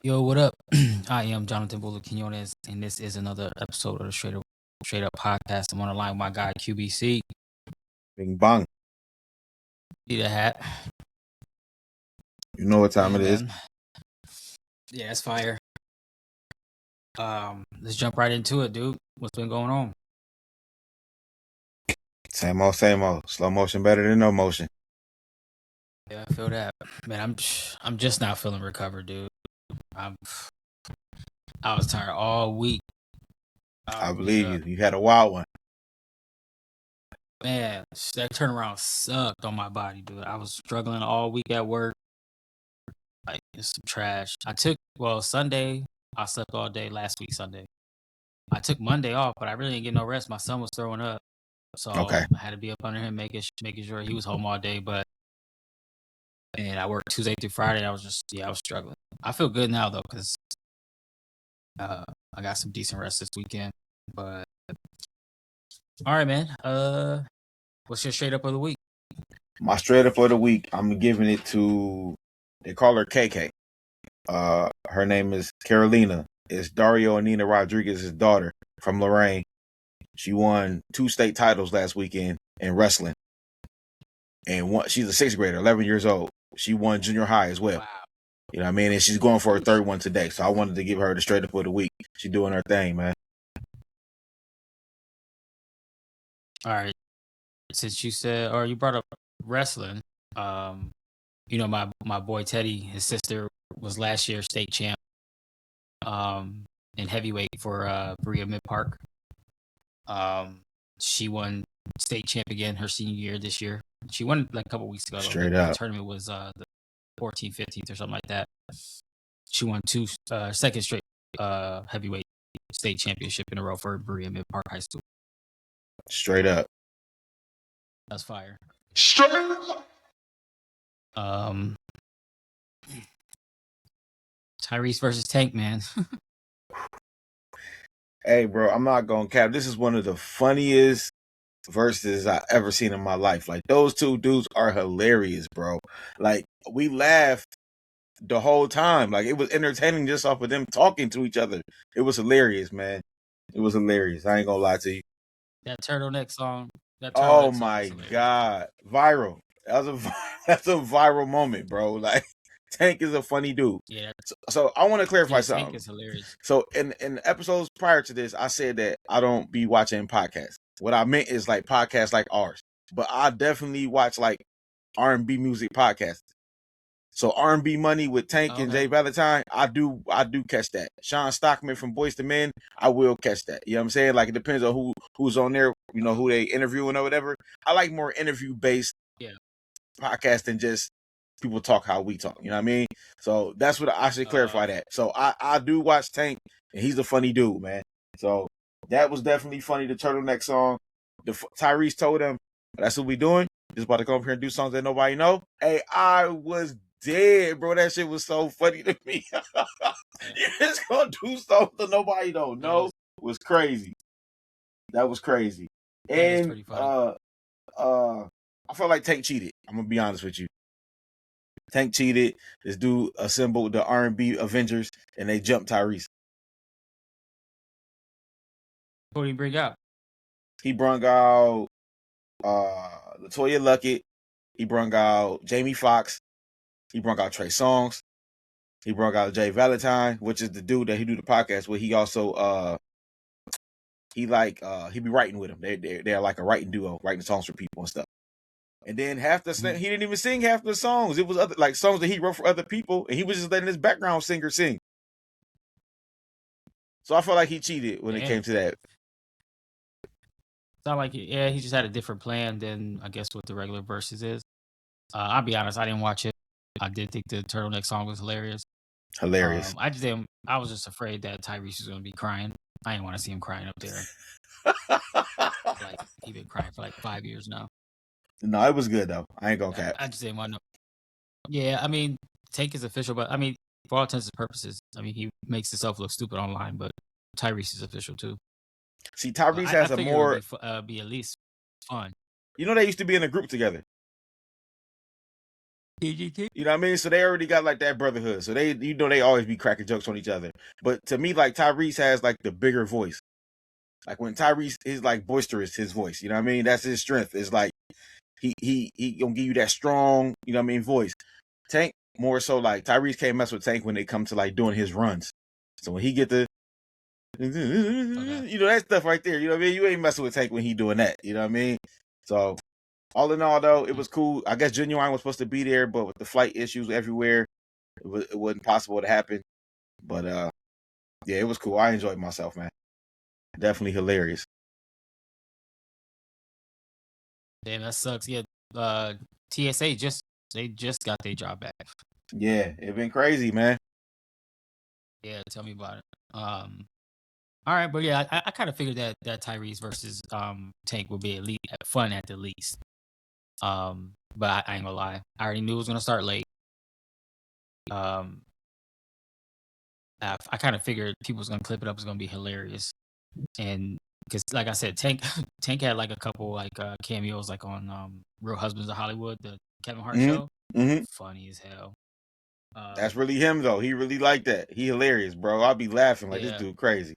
Yo, what up? I am Jonathan Buller Quinones, and this is another episode of the Straight Up Podcast. I'm on the line with my guy QBC. Bing bang. Need a hat. You know what time Yeah, it is. man. Yeah, that's fire. Let's jump right into it, dude. What's been going on? Same old, same old. Slow motion better than no motion. Yeah, I feel that. Man, I'm just now feeling recovered, dude. I was tired all week. I believe you. You had a wild one. Man, that turnaround sucked on my body, dude. I was struggling all week at work. Like, it's some trash. Sunday, I slept all day last week, Sunday. I took Monday off, but I really didn't get no rest. My son was throwing up. So Okay. I had to be up under him, making sure he was home all day. And I worked Tuesday through Friday. I was struggling. I feel good now, though, because I got some decent rest this weekend. But, all right, man. What's your straight up of the week? My straight up of the week, I'm giving it to, they call her KK. Her name is Carolina. It's Dario and Nina Rodriguez's daughter from Lorraine. She won 2 state titles last weekend in wrestling. And she's a 6th grader, 11 years old. She won junior high as well. Wow. You know what I mean? And she's going for her 3rd one today. So I wanted to give her the straight up of the week. She's doing her thing, man. All right. Since you said, or you brought up wrestling, my boy Teddy, his sister was last year's state champ in heavyweight for Berea Mid Park. She won state champ again her senior year this year. She won like a couple weeks ago. Straight The up. tournament was the 14th, 15th or something like that. She won 2 second straight heavyweight state championship in a row for Berea Mid Park High School. Straight up. That's fire. Straight up. Tyrese versus Tank, man. Hey, bro, I'm not going to cap. This is one of the funniest verses I ever seen in my life. Like, those 2 dudes are hilarious, bro. Like, we laughed the whole time. Like, it was entertaining just off of them talking to each other. It was hilarious, man. It was hilarious. I ain't going to lie to you. That turtleneck song. Oh, my God. Viral. That's a viral moment, bro. Like, Tank is a funny dude. Yeah. So I want to clarify something. Tank is hilarious. So in episodes prior to this, I said that I don't be watching podcasts. What I meant is like podcasts like ours. But I definitely watch like R&B music podcasts. So R&B Money with Tank and Jay Valentine, I do catch that. Sean Stockman from Boyz II Men, I will catch that. You know what I'm saying? Like, it depends on who's on there, you know, who they interviewing or whatever. I like more interview-based podcasts than just people talk how we talk. You know what I mean? So that's what I should clarify that. So I do watch Tank, and he's a funny dude, man. So that was definitely funny, the turtleneck song. Tyrese told him, that's what we doing. Just about to come up here and do songs that nobody know. Hey, I was dead, bro. That shit was so funny to me. You're just gonna do something that nobody don't know. It was crazy. That was crazy. And I felt like Tank cheated. I'm gonna be honest with you. Tank cheated. This dude assembled the R&B Avengers, and they jumped Tyrese. What did he bring out? He brung out LaToya Luckett. He brung out Jamie Foxx. He brung out Trey Songz. He brung out Jay Valentine, which is the dude that he do the podcast with. He also he be writing with him. They're like a writing duo, writing songs for people and stuff. And then he didn't even sing half the songs. It was other like songs that he wrote for other people, and he was just letting his background singer sing. So I felt like he cheated when it came to that. Sound like he just had a different plan than I guess what the regular verses is. I'll be honest, I didn't watch it. I did think the turtleneck song was hilarious. Hilarious. I was just afraid that Tyrese was going to be crying. I didn't want to see him crying up there. Like, he's been crying for like 5 years now. No, it was good though. I ain't gonna cap. I just didn't want to. Yeah, I mean, Tank is official, but I mean, for all intents and purposes, I mean, he makes himself look stupid online, but Tyrese is official too. See, Tyrese has a more be at least fun. You know, they used to be in a group together. PGT. You know what I mean? So they already got like that brotherhood. So they, they always be cracking jokes on each other. But to me, like Tyrese has like the bigger voice. Like when Tyrese is like boisterous, his voice. You know what I mean? That's his strength. It's like he gonna give you that strong, you know what I mean, voice. Tank more so like Tyrese can't mess with Tank when they come to like doing his runs. So when he get the you know that stuff right there, you know what I mean? You ain't messing with Tank when he doing that. You know what I mean? So all in all, though, it was cool. I guess Genuine was supposed to be there, but with the flight issues everywhere, it wasn't possible to happen. But yeah, it was cool. I enjoyed myself, man. Definitely hilarious. Damn, that sucks. Yeah, TSA just got their job back. Yeah, it been crazy, man. Yeah, tell me about it. All right, but yeah, I kind of figured that Tyrese versus Tank would be at least fun at the least. But I ain't gonna lie, I already knew it was gonna start late. Um, I kind of figured people was gonna clip it up. It's gonna be hilarious, and because like I said, Tank Tank had like a couple like cameos like on Real Husbands of Hollywood, the Kevin Hart show. Mm-hmm. Funny as hell. That's really him though. He really like that. He hilarious, bro. I'll be laughing like this Yeah, dude crazy.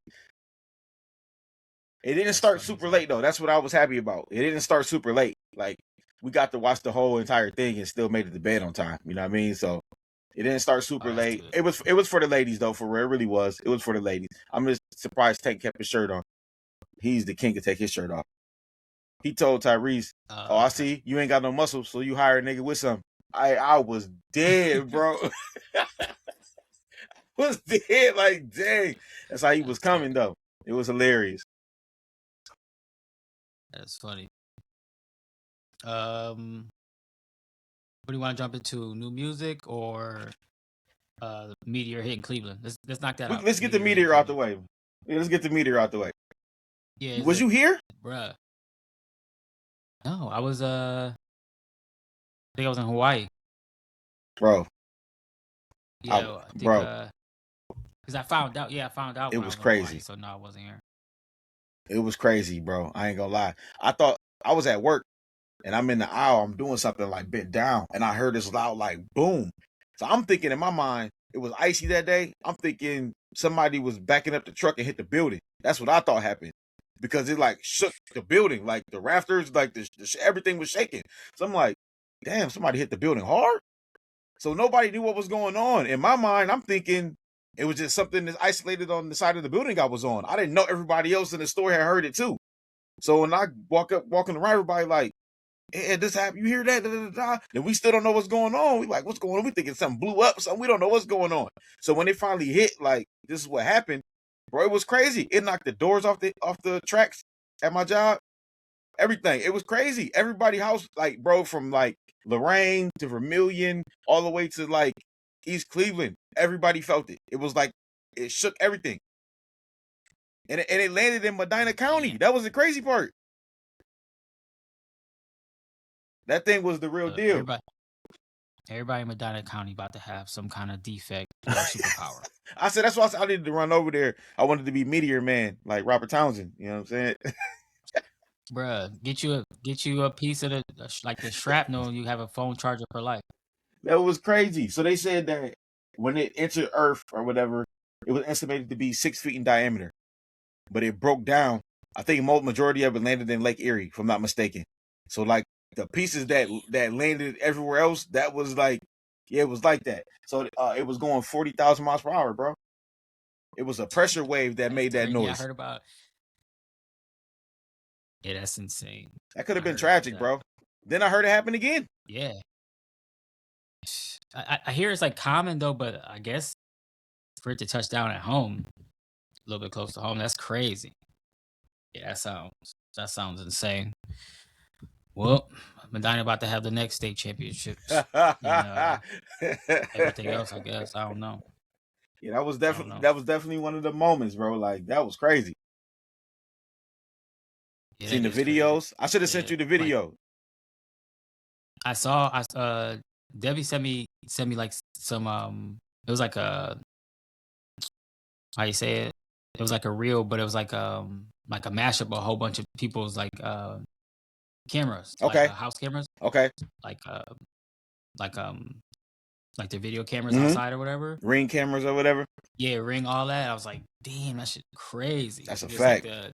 It didn't that's start funny as super hell. late though. That's what I was happy about. It didn't start super late. Like we got to watch the whole entire thing and still made it to bed on time. You know what I mean? So it didn't start Oh, super that's late. good. It was for the ladies though. For real, it really was. It was for the ladies. I'm just surprised Tank kept his shirt on. He's the king to take his shirt off. He told Tyrese, "Oh, I see you ain't got no muscles, so you hire a nigga with some." I was dead, bro. Was dead like dang. That's how he was That's coming funny. though. It was hilarious. That's funny. What do you want to jump into? New music or Meteor hitting Cleveland? Let's knock that out. Let's get the Meteor hitting meteor out the Cleveland. way. Yeah, let's get the meteor out the way. Yeah, is Was it, you here, bruh? No, I think I was in Hawaii. bro? Yeah, I think Bro, because I found out. Yeah, I found out it when I was was in Hawaii. crazy. So no, I wasn't here. It was crazy, bro. I ain't gonna lie. I thought I was at work and I'm in the aisle. I'm doing something like bent down, and I heard this loud like boom. So I'm thinking in my mind it was icy that day. I'm thinking somebody was backing up the truck and hit the building. That's what I thought happened because it like shook the building, like the rafters, like everything was shaking. So I'm like, damn, somebody hit the building hard. So nobody knew what was going on. In my mind, I'm thinking it was just something that's isolated on the side of the building I was on. I didn't know everybody else in the store had heard it too. So when I walking around, everybody like, hey, this happened. You hear that? Da, da, da, da. And we still don't know what's going on. We like, what's going on? We thinking something blew up or something. We don't know what's going on. So when it finally hit, like, this is what happened, bro, it was crazy. It knocked the doors off the tracks at my job. Everything. It was crazy. Everybody house, like, bro, from like Lorraine to Vermilion, all the way to like East Cleveland. Everybody felt it. It was like it shook everything. And it landed in Medina County. Damn. That was the crazy part. That thing was the real deal. Everybody in Medina County about to have some kind of defect or superpower. I said that's why I needed to run over there. I wanted to be Meteor Man, like Robert Townsend. You know what I'm saying? Bruh, get you a piece of like the shrapnel and you have a phone charger for life. That was crazy. So they said that when it entered Earth or whatever, it was estimated to be 6 feet in diameter, but it broke down. I think most majority of it landed in Lake Erie, if I'm not mistaken. So like the pieces that landed everywhere else, that was like, yeah, it was like that. So it was going 40,000 miles per hour, bro. It was a pressure wave that That's made that crazy. Yeah, I noise. heard about. Yeah, that's insane. That could have I been heard about tragic, that. bro. Then I heard it happen again. Yeah, I hear it's like common though, but I guess for it to touch down at home, a little bit close to home, that's crazy. Yeah, that sounds insane. Well, Medina about to have the next state championships and everything else. I guess I don't know. Yeah, that was I don't know. definitely one of the moments, bro. Like that was crazy. Yeah, Seen that the is crazy. videos? I should have sent Yeah, you the like video. I Debbie sent me like some it was like a how you say it? It was like a reel, but it was like a mashup of a whole bunch of people's like cameras, like Okay, house cameras, okay. like like the video cameras outside or whatever. Ring cameras or whatever. Yeah, Ring, all that. I was like, damn, that shit crazy. That's a Just like fact.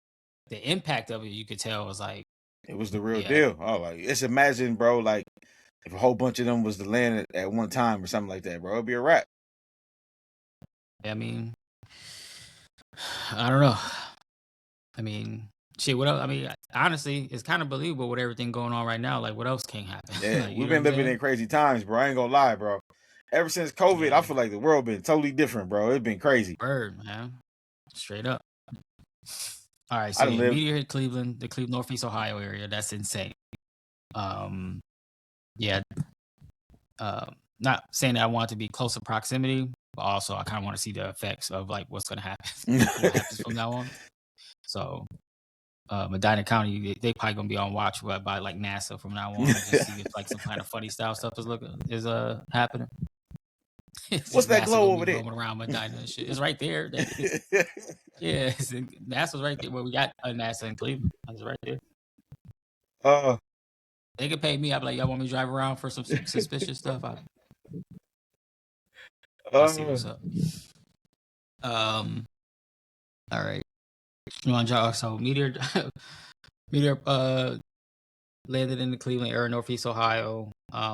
the impact of it, you could tell was like, It was the real yeah, deal. Oh, like just imagine, bro, like if a whole bunch of them was to land at one time or something like that, bro, it'd be a wrap. I mean, I don't know. I mean, shit, what else? I mean, honestly, it's kind of believable with everything going on right now. Like, what else can happen? Yeah, Like, you we've know what been I'm living saying? in crazy times, bro. I ain't gonna lie, bro. Ever since COVID, I Yeah, feel like the world been totally different, bro. It's been crazy. word, man. Straight up. All right, I so done yeah, lived. meteor hit Cleveland, the Cleveland Northeast Ohio area. That's insane. Yeah. Not saying that I want it to be closer proximity, but also I kind of want to see the effects of like what's gonna happen, what happens from now on. So Medina County, they probably gonna be on watch by like NASA from now on to just see if like some kind of funny style stuff is happening. It's What's just that NASA glow gonna be over there? roaming around Medina and shit. It's right there. Yeah, NASA's right there. Well, we got a NASA in Cleveland. It's right there. uh, They could pay me. I'd be like, y'all want me to drive around for some suspicious stuff? I'll see uh, what's up. All right. You want to talk? So meteor landed in the Cleveland area, Northeast Ohio.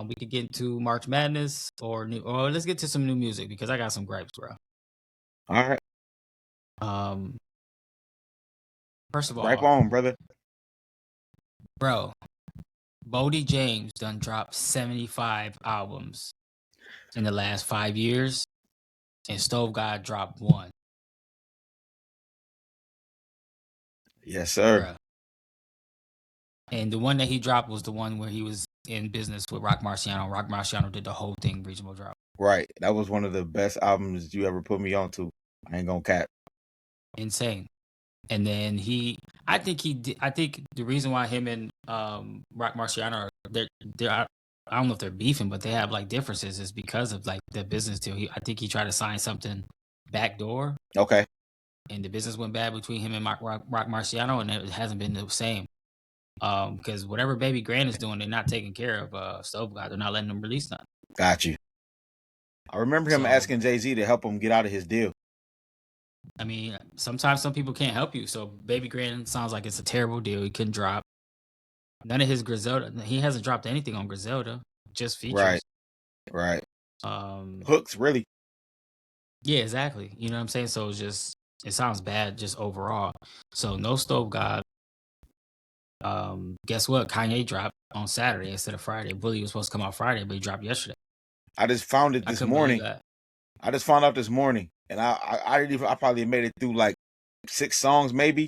We could get into March Madness or let's get to some new music because I got some gripes, bro. all right. Um, First of Right all, on, brother. bro, Bodie James done dropped 75 albums in the last 5 years, and Stove God dropped one, Yes, sir. bro. And the one that he dropped was the one where he was in business with Rock Marciano. Rock Marciano did the whole thing, reasonable drop. Right. That was one of the best albums you ever put me on to. I ain't gonna cap. Insane. And then I think the reason why him and Rock Marciano are they're I don't know if they're beefing, but they have like differences is because of like the business deal. I think he tried to sign something backdoor, Okay. and the business went bad between him and Rock Marciano, and it hasn't been the same. Because whatever Baby Grand is doing, they're not taking care of Stove God. They're not letting them release nothing. Got you. I remember him So asking Jay-Z to help him get out of his deal. I mean, sometimes some people can't help you. So Baby Grand sounds like it's a terrible deal. He couldn't drop none of his Griselda. He hasn't dropped anything on Griselda, just Right. features. Right. Um, Hooks, really. yeah, exactly. You know what I'm saying? So it sounds bad just overall. So no Stove God. Guess what? Kanye dropped on Saturday instead of Friday. Bully was supposed to come out Friday, but he dropped yesterday. I just found it I this couldn't believe morning. that. I just found out this morning, and I didn't even. I probably made it through like 6 songs, maybe.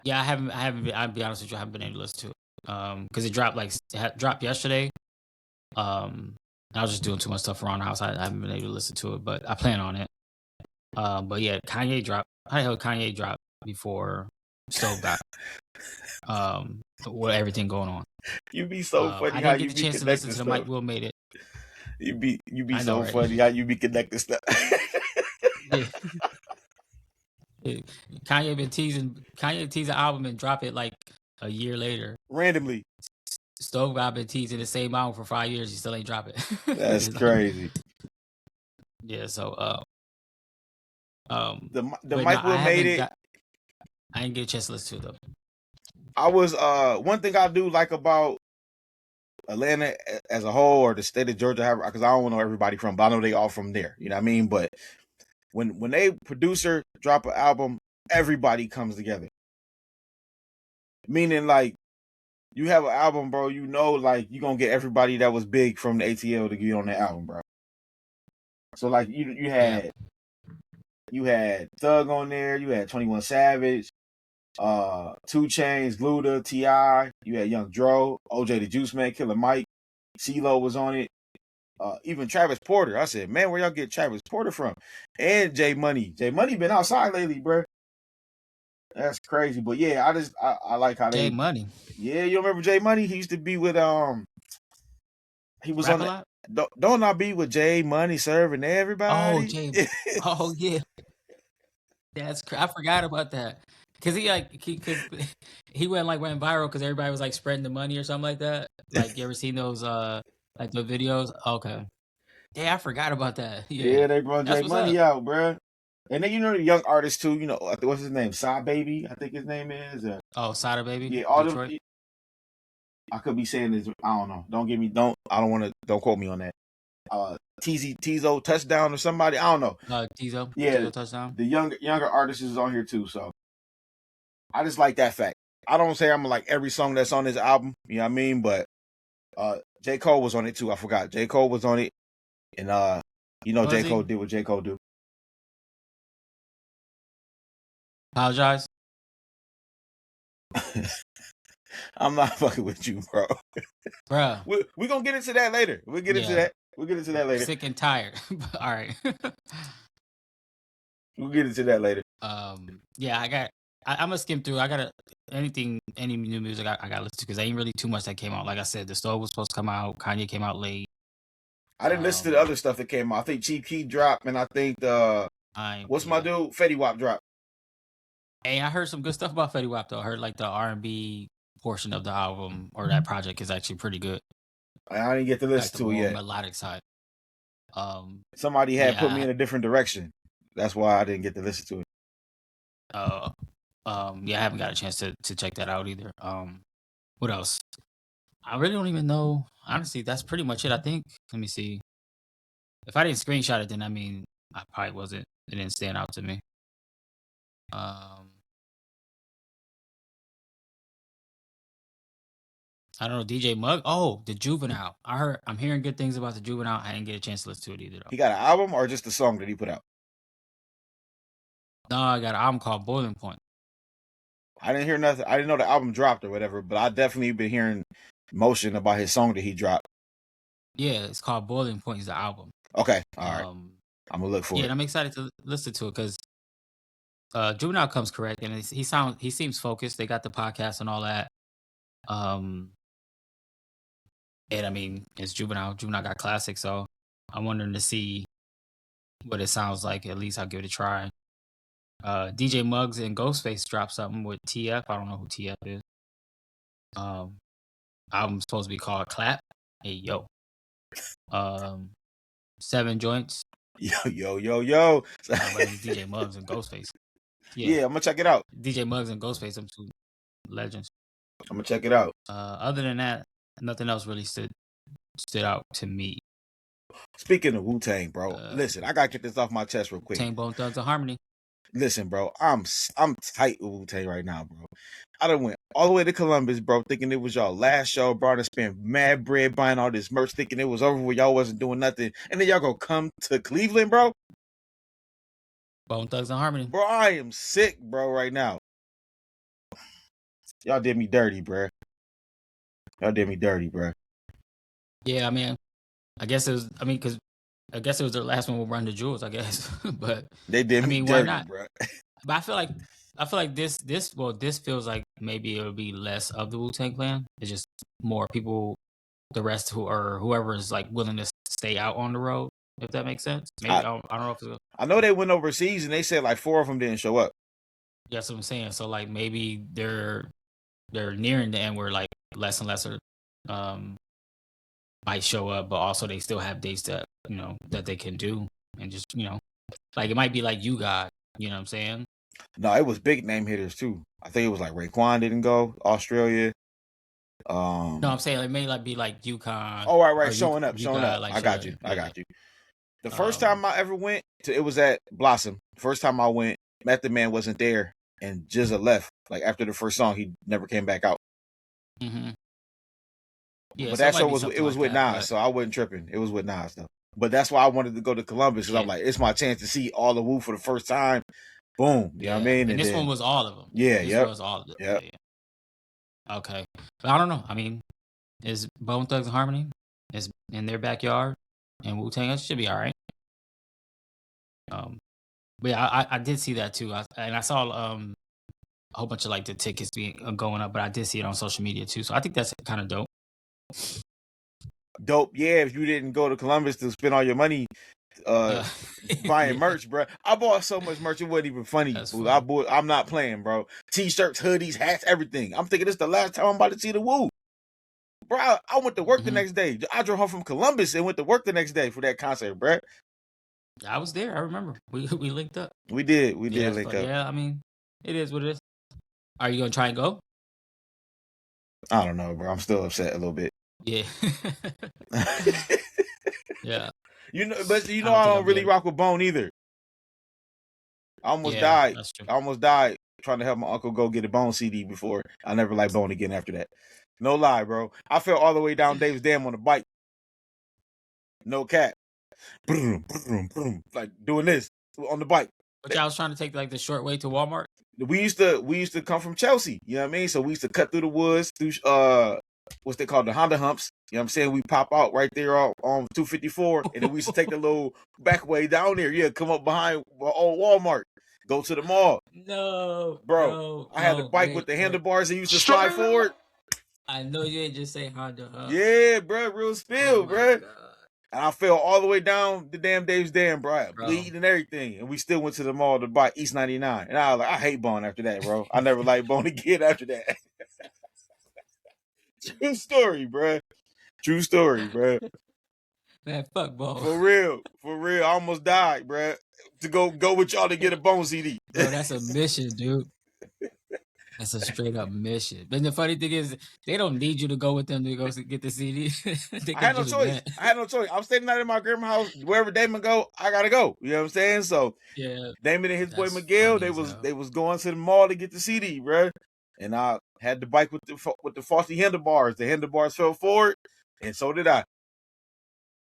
Yeah, I haven't been, I'll be honest with you, I haven't been able to listen to it. Because it dropped dropped yesterday. I was just doing too much stuff around the house. I haven't been able to listen to it, but I plan on it. But yeah, Kanye dropped. How the hell Kanye dropped before Stove got with everything going on? You be so I funny how didn't get you the be chance to listen connecting to the stuff. Mike Will made it. You be I know, so right? funny how you be connecting stuff. Yeah. Kanye teased an album and drop it like a year later. Randomly. Stove God been teasing the same album for 5 years. He still ain't drop it. That's It's like, crazy. yeah. So The but no, Mike Will made it. I didn't get a chance to listen to it though. I was one thing I do like about Atlanta as a whole, or the state of Georgia, because I don't know everybody from, but I know they all from there. You know what I mean? But when a producer drop an album, everybody comes together. Meaning, like, you have an album, bro, you know, like, you're gonna get everybody that was big from the ATL to get on that album, bro. So like you had Thug on there, you had 21 Savage, 2 Chainz, Luda, T.I., you had Young Dro, OJ the Juice Man, Killer Mike, CeeLo was on it. Even Travis Porter. I said, man, where y'all get Travis Porter from? And J Money. J Money been outside lately, bro. That's crazy. But yeah, I like how J they. Money Yeah, you remember J Money? He used to be with He was rap on a the. lot. Don't I be with J Money serving Oh, everybody? Oh yeah, I forgot about that. Cause he went viral because everybody was like spreading the money or something like that. Like you ever seen those Like the videos? Okay. Yeah, I forgot about that. Yeah. Yeah, they brought That's Jay what's up. Money out, bruh. And then the young artists too. What's his name? Psy Baby, I think his name is. Oh, Sada Baby, Yeah, all them. Detroit. I could be saying this. I don't know. I don't want to. Don't quote me on that. Tizo touchdown or somebody. I don't know. Tizo. Yeah, Tizo touchdown. the younger artists is on here too. So I just like that fact. I don't say I'm like every song that's on this album. You know what I mean? But J. Cole was on it too. I forgot. J. Cole was on it. And Was J. he? Cole did what J. Cole do. Apologize. I'm not fucking with you, bro. Bruh. We're gonna get into that later. We'll get into that. We'll get into that later. Sick and tired. All right. We'll get into that later. Yeah, I'm gonna skim through. I gotta any new music I gotta listen to because ain't really too much that came out. Like I said, The Stove was supposed to come out. Kanye came out late. I didn't listen to the other stuff that came out. I think Chief Keef dropped, and I think what's my dude? Fetty Wap dropped. Hey, I heard some good stuff about Fetty Wap though. I heard like the R&B portion of the album or that project is actually pretty good. I didn't get to listen to it yet. Melodic side. Somebody had put me in a different direction. That's why I didn't get to listen to it. Yeah, I haven't got a chance to check that out either. What else? I really don't even know. Honestly, that's pretty much it. I think. Let me see. If I didn't screenshot it, then I mean, I probably wasn't. It didn't stand out to me. I don't know. DJ Mug. Oh, the Juvenile. I'm hearing good things about the Juvenile. I didn't get a chance to listen to it either. Though. He got an album or just a song that he put out? No, I got an album called Boiling Point. I didn't hear nothing. I didn't know the album dropped or whatever, but I definitely been hearing motion about his song that he dropped. Yeah, it's called Boiling Point. Is the album. Okay, all right. I'm gonna look for it. Yeah, I'm excited to listen to it because Juvenile comes correct and he seems focused. They got the podcast and all that. And I mean, it's Juvenile. Juvenile got classic, so I'm wondering to see what it sounds like. At least I'll give it a try. DJ Muggs and Ghostface dropped something with TF. I don't know who TF is. Album's supposed to be called Clap. Hey yo. 7 joints. Yo. DJ Muggs and Ghostface. Yeah, I'm gonna check it out. DJ Muggs and Ghostface, them two legends. I'm gonna check it out. Other than that, nothing else really stood out to me. Speaking of Wu-Tang, bro, listen, I gotta get this off my chest real quick. Wu-Tang, Bone Thugs and Harmony. Listen, bro, I'm tight with Wu-Tang right now, bro. I done went all the way to Columbus, bro, thinking it was y'all last show, bro. I spent mad bread buying all this merch, thinking it was over where y'all wasn't doing nothing, and then y'all gonna come to Cleveland, bro. Bone Thugs and Harmony, bro. I am sick, bro, right now. Y'all did me dirty, bro. Y'all did me dirty, bro. Yeah, I mean, I guess it was. I mean, because I guess it was their last one with Run the Jewels, I guess. But they did me dirty, why not? Bro. But I feel like this feels like maybe it'll be less of the Wu-Tang Clan. It's just more people, the rest whoever is like willing to stay out on the road. If that makes sense. Maybe I don't know if I know they went overseas and they said like 4 of them didn't show up. That's what I'm saying. So like maybe they're nearing the end where like less and lesser might show up, but also they still have dates that that they can do, and just like it might be like you got, you know what I'm saying? No, it was big name hitters too. I think it was like Raekwon didn't go, Australia. No, I'm saying it may like be like UConn. Oh, right, showing up. Like, I got you. The first time I ever went it was at Blossom. First time I went, Method Man wasn't there, and Jizza left. Like after the first song, he never came back out. Mm-hmm. Yeah, but that show was with Nas, so I wasn't tripping. It was with Nas though. But that's why I wanted to go to Columbus because I'm like, it's my chance to see all the Wu for the first time. Boom, you know what I mean? And this one was all of them. Yeah, this was all of them. Yeah. Okay, but I don't know. I mean, is Bone Thugs and Harmony is in their backyard, and Wu-Tang should be all right. But yeah, I did see that too, and I saw a whole bunch of like the tickets going up, but I did see it on social media too. So I think that's kind of dope. Dope, yeah. If you didn't go to Columbus to spend all your money buying merch, bro. I bought so much merch it wasn't even funny. I'm not playing, bro. T-shirts, hoodies, hats, everything. I'm thinking this is the last time I'm about to see the Wu. bro, I went to work the Mhm. next day. I drove home from Columbus and went to work the next day for that concert, bro. I was there. I remember. We linked up. We did Yeah, that's link fun. up. Yeah, I mean, it is what it is. Are you gonna try and go? I don't know, bro. I'm still upset a little bit. Yeah. Yeah. But I I don't think I'll don't be really able. rock with Bone either. I almost Yeah, died. that's true. I almost died trying to help my uncle go get a Bone CD before. I never liked Bone again after that. No lie, bro. I fell all the way down Davis Dam on a bike. No cap. Boom, boom, boom. Like doing this on the bike. But y'all was trying to take like the short way to Walmart. We used to come from Chelsea, you know what I mean? So we used to cut through the woods through what's they called, the Honda humps. You know what I'm saying? We pop out right there on 254, and then we used to take the little back way down there. Yeah, come up behind old Walmart, go to the mall. No, Bro, no, I had a no. bike with Wait, the wait. handlebars that used to slide forward. I know you ain't just say Honda. Yeah, bro, real Oh spill, my bro. god, And I fell all the way down the damn Dave's Dam, bro. bro. Bleeding and everything. And we still went to the mall to buy East 99. And I was like, I hate Bone after that, bro. I never liked Bone again after that. True story, bro. True story, bro. Man, fuck Bo. For real. For real. I almost died, bro. To go with y'all to get a Bone CD. Bro, that's a mission, dude. That's a straight up mission. But the funny thing is, they don't need you to go with them to go get the CD. They I could had no just choice. went. I'm staying out in my grandma's house. Wherever Damon go, I gotta go. You know what I'm saying? So Yeah, Damon and his boy that's Miguel, funny as hell. they was going to the mall to get the CD, bro. And I had the bike with the faulty handlebars. The handlebars fell forward, and so did I.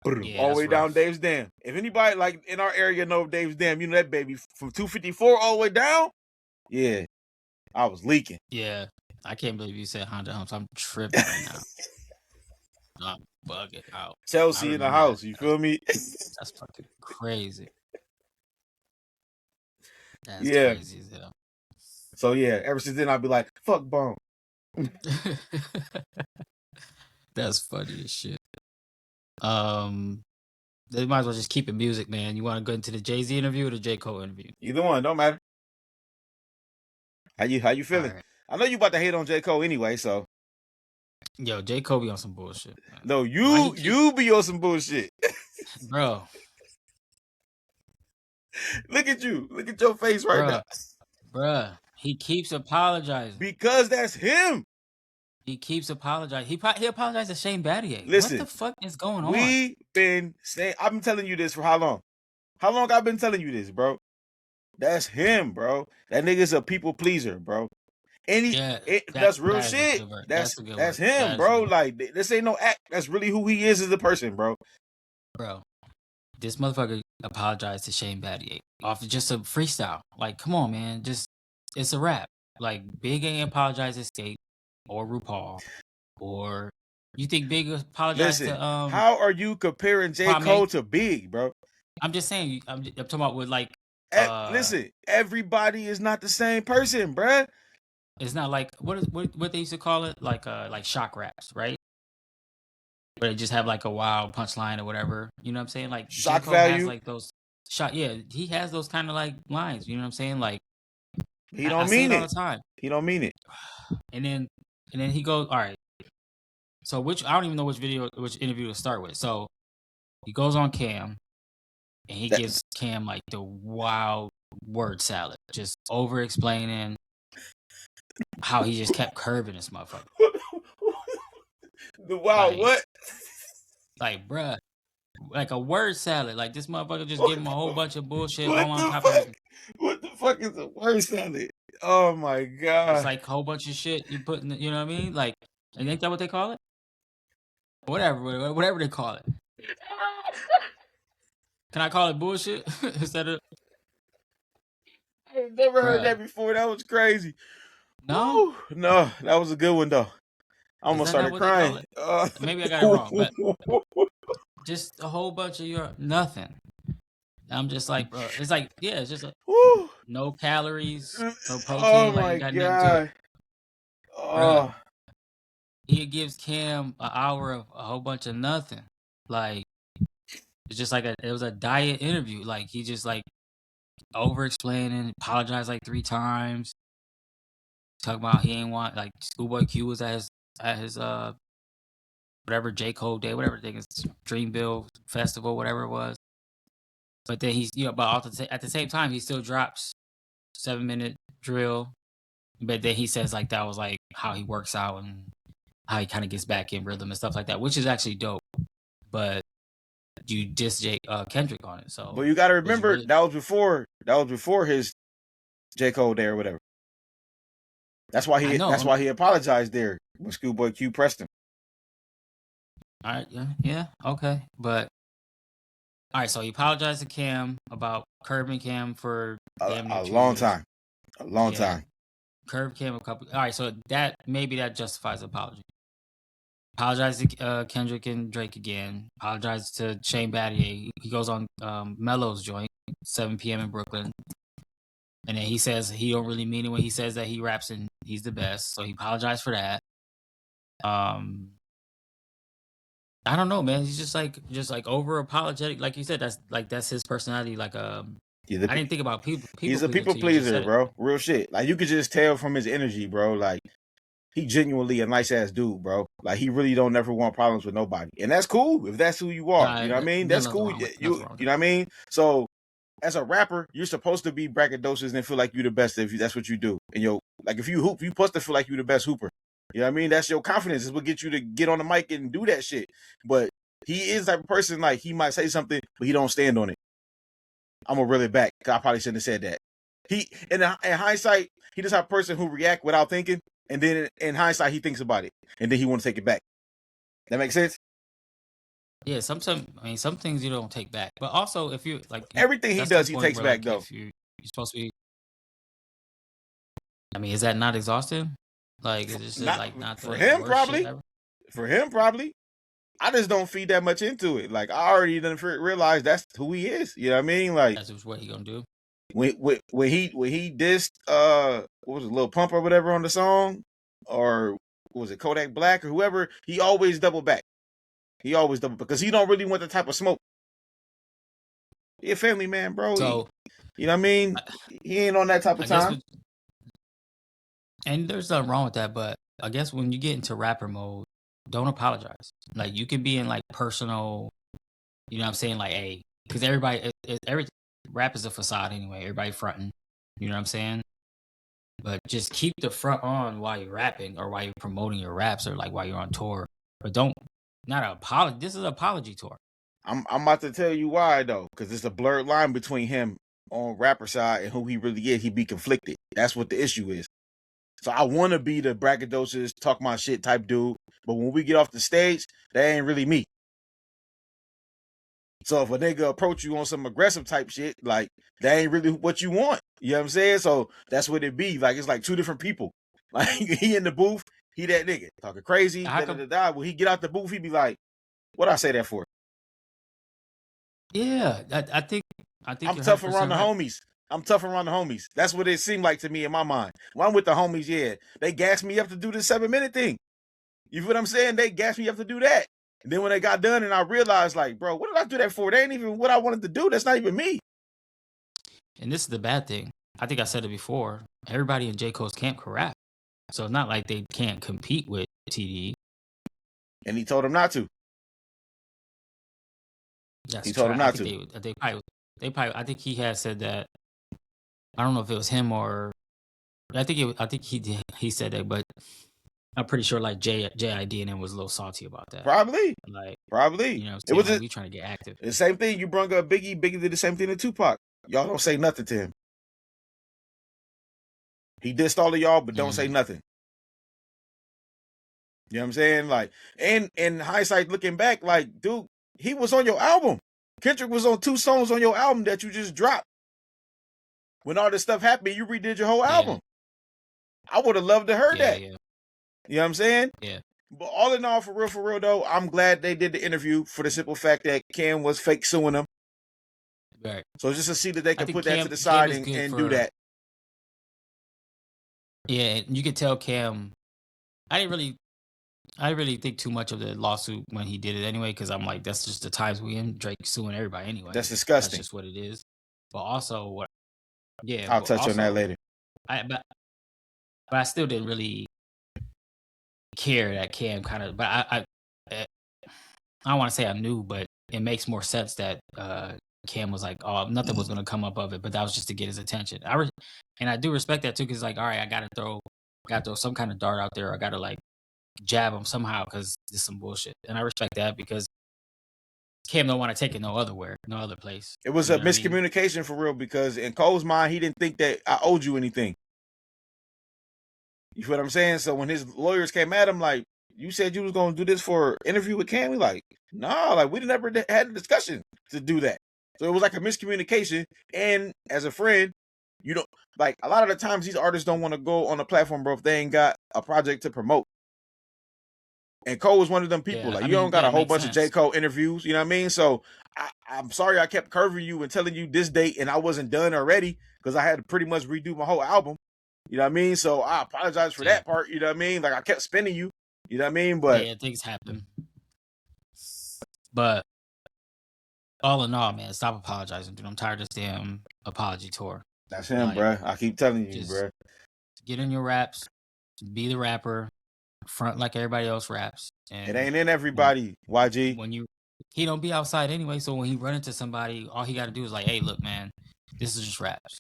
Yeah, All the that's way down rough. Dave's Dam. If anybody like in our area know Dave's Dam, you know that baby from 254 all the way down. Yeah, I was leaking. Yeah, I can't believe you said Honda Humps. I'm tripping right now. I'm bugging out. I Chelsea in the remember that. house. You feel me? That's fucking crazy. That's Yeah. crazy as hell. So yeah, ever since then I'd be like, fuck Bone. That's funny as shit. They might as well just keep it music, man. You want to go into the Jay-Z interview or the J. Cole interview? Either one, don't matter. How you All feeling? right. I know you about to hate on J. Cole anyway, so Yo, J. Cole be on some bullshit, man. no, Why he you be on some bullshit. bro, Look at you. Look at your face right now. bruh, he keeps apologizing. Because that's him. He keeps apologizing. He apologized to Shane Battier. What Listen, the fuck is going on? I've been telling you this for how long? How long I've been telling you this, bro? That's him, bro. That nigga's a people pleaser, bro. Yeah, That's real that is a shit. good word. That's a good that's word. him, That is a bro. good word. Like this ain't no act. That's really who he is as a person, bro. Bro, this motherfucker apologized to Shane Battier off of just a freestyle. Like, come on, man. It's a rap. Like, Big ain't apologized to Skate or RuPaul or you think Big apologized Listen, to how are you comparing J. Kwame? Cole to Big, bro? I'm just saying. I'm talking about with like Listen, everybody is not the same person, bro. it's not like what they used to call it like shock raps, right? Where they just have like a wild punchline or whatever. You know what I'm saying? Like J. Shock Cole has value. like those shot. Yeah, he has those kind of like lines. You know what I'm saying? Like He I don't say mean it all it. the time. He don't mean it. And then he goes, all right. So I don't even know which interview to start with. So he goes on Cam and he That- gives Cam like the wild word salad, just over explaining how he just kept curving this motherfucker. The wild Like, what? like, bruh, like a word salad. Like this motherfucker just What give him a whole bunch of bullshit What all on the top of fuck? it. What the fuck is the word salad? Oh my It's god. like a whole bunch of shit you put in, you know what I mean? Like, and ain't that what they call it? Whatever they call it. Can I call it bullshit instead of I've never heard bruh? that before. That was crazy. No, Woo. No, that was a good one though. I is almost that not started what they call crying. it? Maybe I got it wrong, but just a whole bunch of your nothing. I'm just like, bro, it's like, yeah, it's just like Woo. no calories, no Oh protein, like my ain't got nothing to it, god. bruh. Oh. He gives Cam an hour of a whole bunch of nothing. Like it's just like it was a diet interview. Like he just like over explaining, apologized like 3 times, talking about he ain't want like Schoolboy Q was at his whatever J. Cole Day, whatever thing is, Dreamville Festival, whatever it was. But then he's, but at the same time, he still drops 7 minute drill. But then he says like that was like how he works out and how he kind of gets back in rhythm and stuff like that, which is actually dope. But you diss Kendrick on it, so. But you got to was you remember really? that was before his J. Cole Day or whatever. That's why I know. he apologized there when Schoolboy Q pressed him. All right, yeah, okay, but all right. So he apologized to Cam about curbing Cam for damn near A 2 long years. time, a long Yeah, time. curb Cam a couple. All right, so that maybe that justifies the apology. Apologize to Kendrick and Drake again. Apologize to Shane Battier. He goes on Mello's joint, 7 p.m. in Brooklyn. And then he says he don't really mean it when he says that he raps and he's the best. So he apologized for that. I don't know, man. He's just like over apologetic. Like you said, that's his personality. Like I didn't think about people He's a pleaser people till you just pleaser, said it. bro. Real shit. Like you could just tell from his energy, bro. Like he genuinely a nice ass dude, bro. Like he really don't never want problems with nobody, and that's cool if that's who you are. You know what I mean? That's cool. You know what I mean? So as a rapper, you're supposed to be braggadocious and feel like you're the best if that's what you do. And like if you hoop, you're supposed to feel like you're the best hooper. You know what I mean? That's your confidence. It's what gets you to get on the mic and do that shit. But he is the type of person like he might say something, but he don't stand on it. I'm gonna reel it back. I probably shouldn't have said that. He in hindsight, he just type of person who react without thinking, and then in hindsight he thinks about it, and then he want to take it back. That makes sense? Yeah, some things you don't take back, but also if you like everything he does, he takes back though. If you're supposed to be, I mean, is that not exhausting? Like, is this not for him probably? For him probably. I just don't feed that much into it. Like I already didn't realize that's who he is. You know what I mean? Like that's just what he gonna do. When he dissed what was it, Lil Pump or whatever on the song, or was it Kodak Black or whoever, he always double back. He always double because he don't really want the type of smoke. He a family man, bro. So, you know what I mean? He ain't on that type of time. And there's nothing wrong with that, but I guess when you get into rapper mode, don't apologize. Like you can be in like personal, you know what I'm saying? Like, hey, because everybody, every rap is a facade anyway. Everybody fronting, you know what I'm saying? But just keep the front on while you're rapping or while you're promoting your raps or like while you're on tour. But not an apology. This is an apology tour. I'm about to tell you why though, because it's a blurred line between him on rapper side and who he really is. He be conflicted. That's what the issue is. So I want to be the braggadocious, talk my shit type dude, but when we get off the stage, that ain't really me. So if a nigga approach you on some aggressive type shit, like that ain't really what you want. You know what I'm saying? So that's what it be. Like it's like two different people. Like he in the booth, he that nigga talking crazy. When he get out the booth, he be like, "What I say that for?" Yeah, I think I'm tough around the homies. I'm tough around the homies. That's what it seemed like to me in my mind. When I'm with the homies, yeah, they gas me up to do this 7-minute thing. You feel what I'm saying? They gas me up to do that. And then when they got done and I realized, like, bro, what did I do that for? That ain't even what I wanted to do. That's not even me. And this is the bad thing. I think I said it before. Everybody in J. Cole's camp can rap. So it's not like they can't compete with TDE. And he told him not to. He told him not to. I think he had said that. I don't know if it was him or I think he said that, but I'm pretty sure like JID and him was a little salty about that. Probably. You know, it was we trying to get active. The same thing. You brung up Biggie. Biggie did the same thing to Tupac. Y'all don't say nothing to him. He dissed all of y'all, but don't say nothing. You know what I'm saying? Like, and in hindsight, looking back, like, dude, he was on your album. Kendrick was on 2 songs on your album that you just dropped. When all this stuff happened, you redid your whole album. I would have loved to heard that. Yeah. You know what I'm saying? Yeah. But all in all, for real though, I'm glad they did the interview for the simple fact that Cam was fake suing them. Right. So just to see that they can put that to the side and do that. Yeah, and you could tell Cam. I didn't really think too much of the lawsuit when he did it anyway, because I'm like, that's just the times we in. Drake suing everybody anyway. That's disgusting. That's just what it is. But also, I'll touch on that later. But I still didn't really care that Cam kind of. But I don't want to say I knew, but it makes more sense that Cam was like, "Oh, nothing was gonna come up of it," but that was just to get his attention. And I do respect that too, because like, all right, I gotta throw some kind of dart out there. I gotta like jab him somehow because this is some bullshit, and I respect that because Cam don't want to take it no other place. It was You a know what I mean? miscommunication for real because in Cole's mind, he didn't think that I owed you anything. You feel what I'm saying? So when his lawyers came at him, like, you said you was going to do this for interview with Cam, we like, nah, like, we never had a discussion to do that. So it was like a miscommunication. And as a friend, you don't, like, a lot of the times these artists don't want to go on the platform, bro, if they ain't got a project to promote. And Cole was one of them people. Yeah, Like, I you don't mean, got yeah, a it whole makes bunch of J. sense. Cole interviews, you know what I mean? So I'm sorry I kept curving you and telling you this date and I wasn't done already because I had to pretty much redo my whole album. You know what I mean? So I apologize for Yeah, that part, you know what I mean? Like, I kept spinning you, you know what I mean? yeah, But yeah, things happen. But all in all, man, stop apologizing, dude. I'm tired of this damn apology tour. that's him, Like, bruh. I keep telling you, just bruh. get in your raps, be the rapper, front like everybody else raps, It and ain't in when everybody, YG. when you he don't be outside anyway. So when he run into somebody, all he got to do is like, hey, look, man, this is just raps.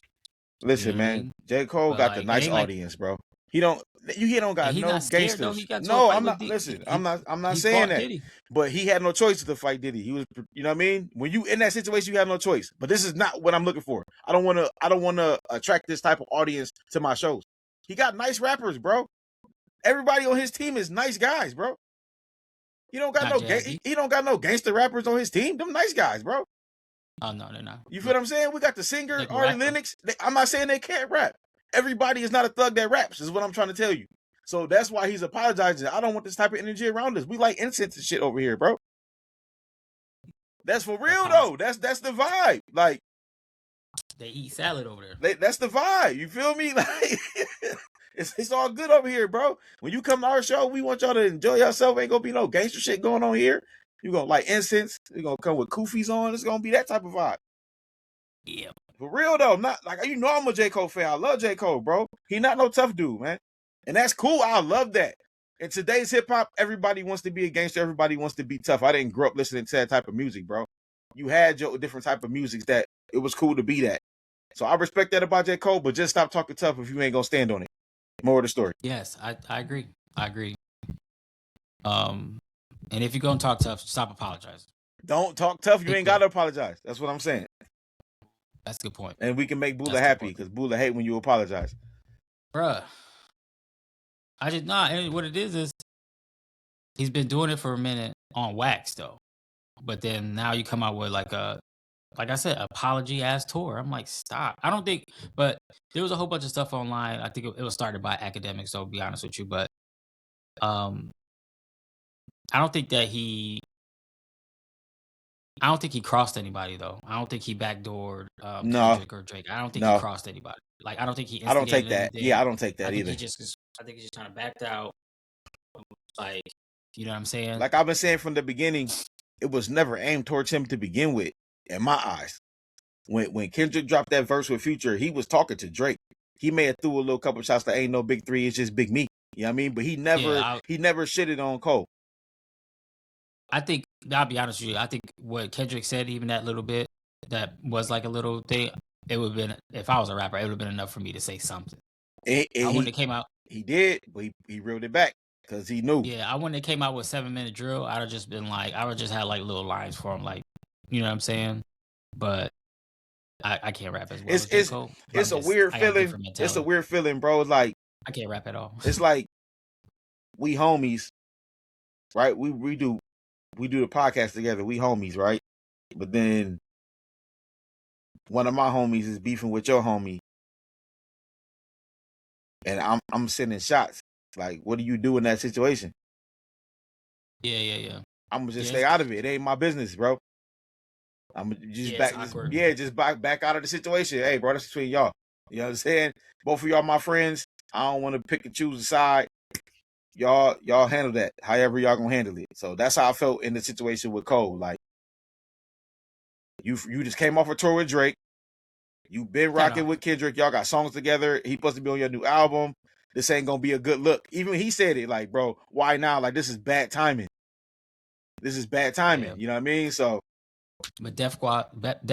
You know Listen, what I man, mean? J. Cole But got the like, it nice ain't like, audience, bro. He don't he don't and got he no not scared though. gangsters. He got to a No, fight I'm with not D. listen, He I'm not he saying fought that. Diddy. But he had no choice to fight Diddy. He was, you know what I mean? When you in that situation, you have no choice. But this is not what I'm looking for. I don't want to attract this type of audience to my shows. He got nice rappers, bro. Everybody on his team is nice guys, bro. He don't got Not no Jazzy. he don't got no gangster rappers on his team. Them nice guys, bro. Oh no, they're not. You feel But what I'm saying? We got the singer they can Ari rap though. Lennox. I'm not saying they can't rap. Everybody is not a thug that raps. Is what I'm trying to tell you. So that's why he's apologizing. I don't want this type of energy around us. We like incense and shit over here, bro. That's for real though. That's the vibe. Like, They eat salad over there. that's the vibe. You feel me? Like, it's all good over here, bro. When you come to our show, we want y'all to enjoy yourself. Ain't gonna be no gangster shit going on here. You gonna like incense. You gonna come with koofies on. It's gonna be that type of vibe. Yeah. For real though, not like, you know, I'm a J. Cole fan. I love J. Cole, bro. He not no tough dude, man. And that's cool. I love that. In today's hip hop, everybody wants to be a gangster. Everybody wants to be tough. I didn't grow up listening to that type of music, bro. You had your different type of music that it was cool to be that. So I respect that about J. Cole, but just stop talking tough if you ain't gonna stand on it. More of the story. Yes, I agree. I agree. And if you're gonna talk tough, stop apologizing. Don't talk tough. You Think ain't about gotta it. apologize. That's what I'm saying. That's a good point. And we can make Bula That's a good happy point. because Bula hate when you apologize. Bruh. I just not. And what it is he's been doing it for a minute on wax though. But then now you come out with like I said, apology ass tour. I'm like, stop. I don't think, but there was a whole bunch of stuff online. I think it was started by academics. So I'll be honest with you, but um, I don't think that I don't think he crossed anybody though. I don't think he backdoored No, Kendrick or Drake. I don't think he no, crossed anybody. Like I don't think he I don't take instigated that. anything. Yeah, I don't take I that think either. I think he just kind of backed out. Like, you know what I'm saying? Like I've been saying from the beginning, it was never aimed towards him to begin with, in my eyes. When Kendrick dropped that verse with Future, he was talking to Drake. He may have threw a little couple shots that ain't no big three, it's just big me. You know what I mean? But he Yeah, never shitted on Cole. I think I'll be honest with you. I think what Kendrick said, even that little bit, that was like a little thing. It would have been if I was a rapper, it would have been enough for me to say something. And I wouldn't he have came out. he did, but he reeled it back because he knew. Yeah, I wouldn't have came out with 7 minute drill. I'd have just been like, I would just had like little lines for him, like, you know what I'm saying? But I can't rap as well It's as J Cole. But it's a weird I got a feeling. different It's a mentality. weird feeling, bro. It's like I can't rap at all. it's like we homies, right? We do the podcast together. We homies, right? But then one of my homies is beefing with your homie, and I'm sending shots. Like, what do you do in that situation? Yeah. I'm gonna just Yeah, stay out of it. It ain't my business, bro. I'm just it's awkward. just back out of the situation. Hey, bro, that's between y'all. You know what I'm saying? Both of y'all my friends. I don't want to pick and choose a side. Y'all handle that however y'all gonna handle it. So that's how I felt in the situation with Cole. Like, you just came off a tour with Drake. You've been Kind rocking of. with Kendrick. Y'all got songs together. He supposed to be on your new album. This ain't gonna be a good look. Even he said it, like, bro, why now? Like, this is bad timing. this is bad timing. Yeah. You know what I mean? So But Def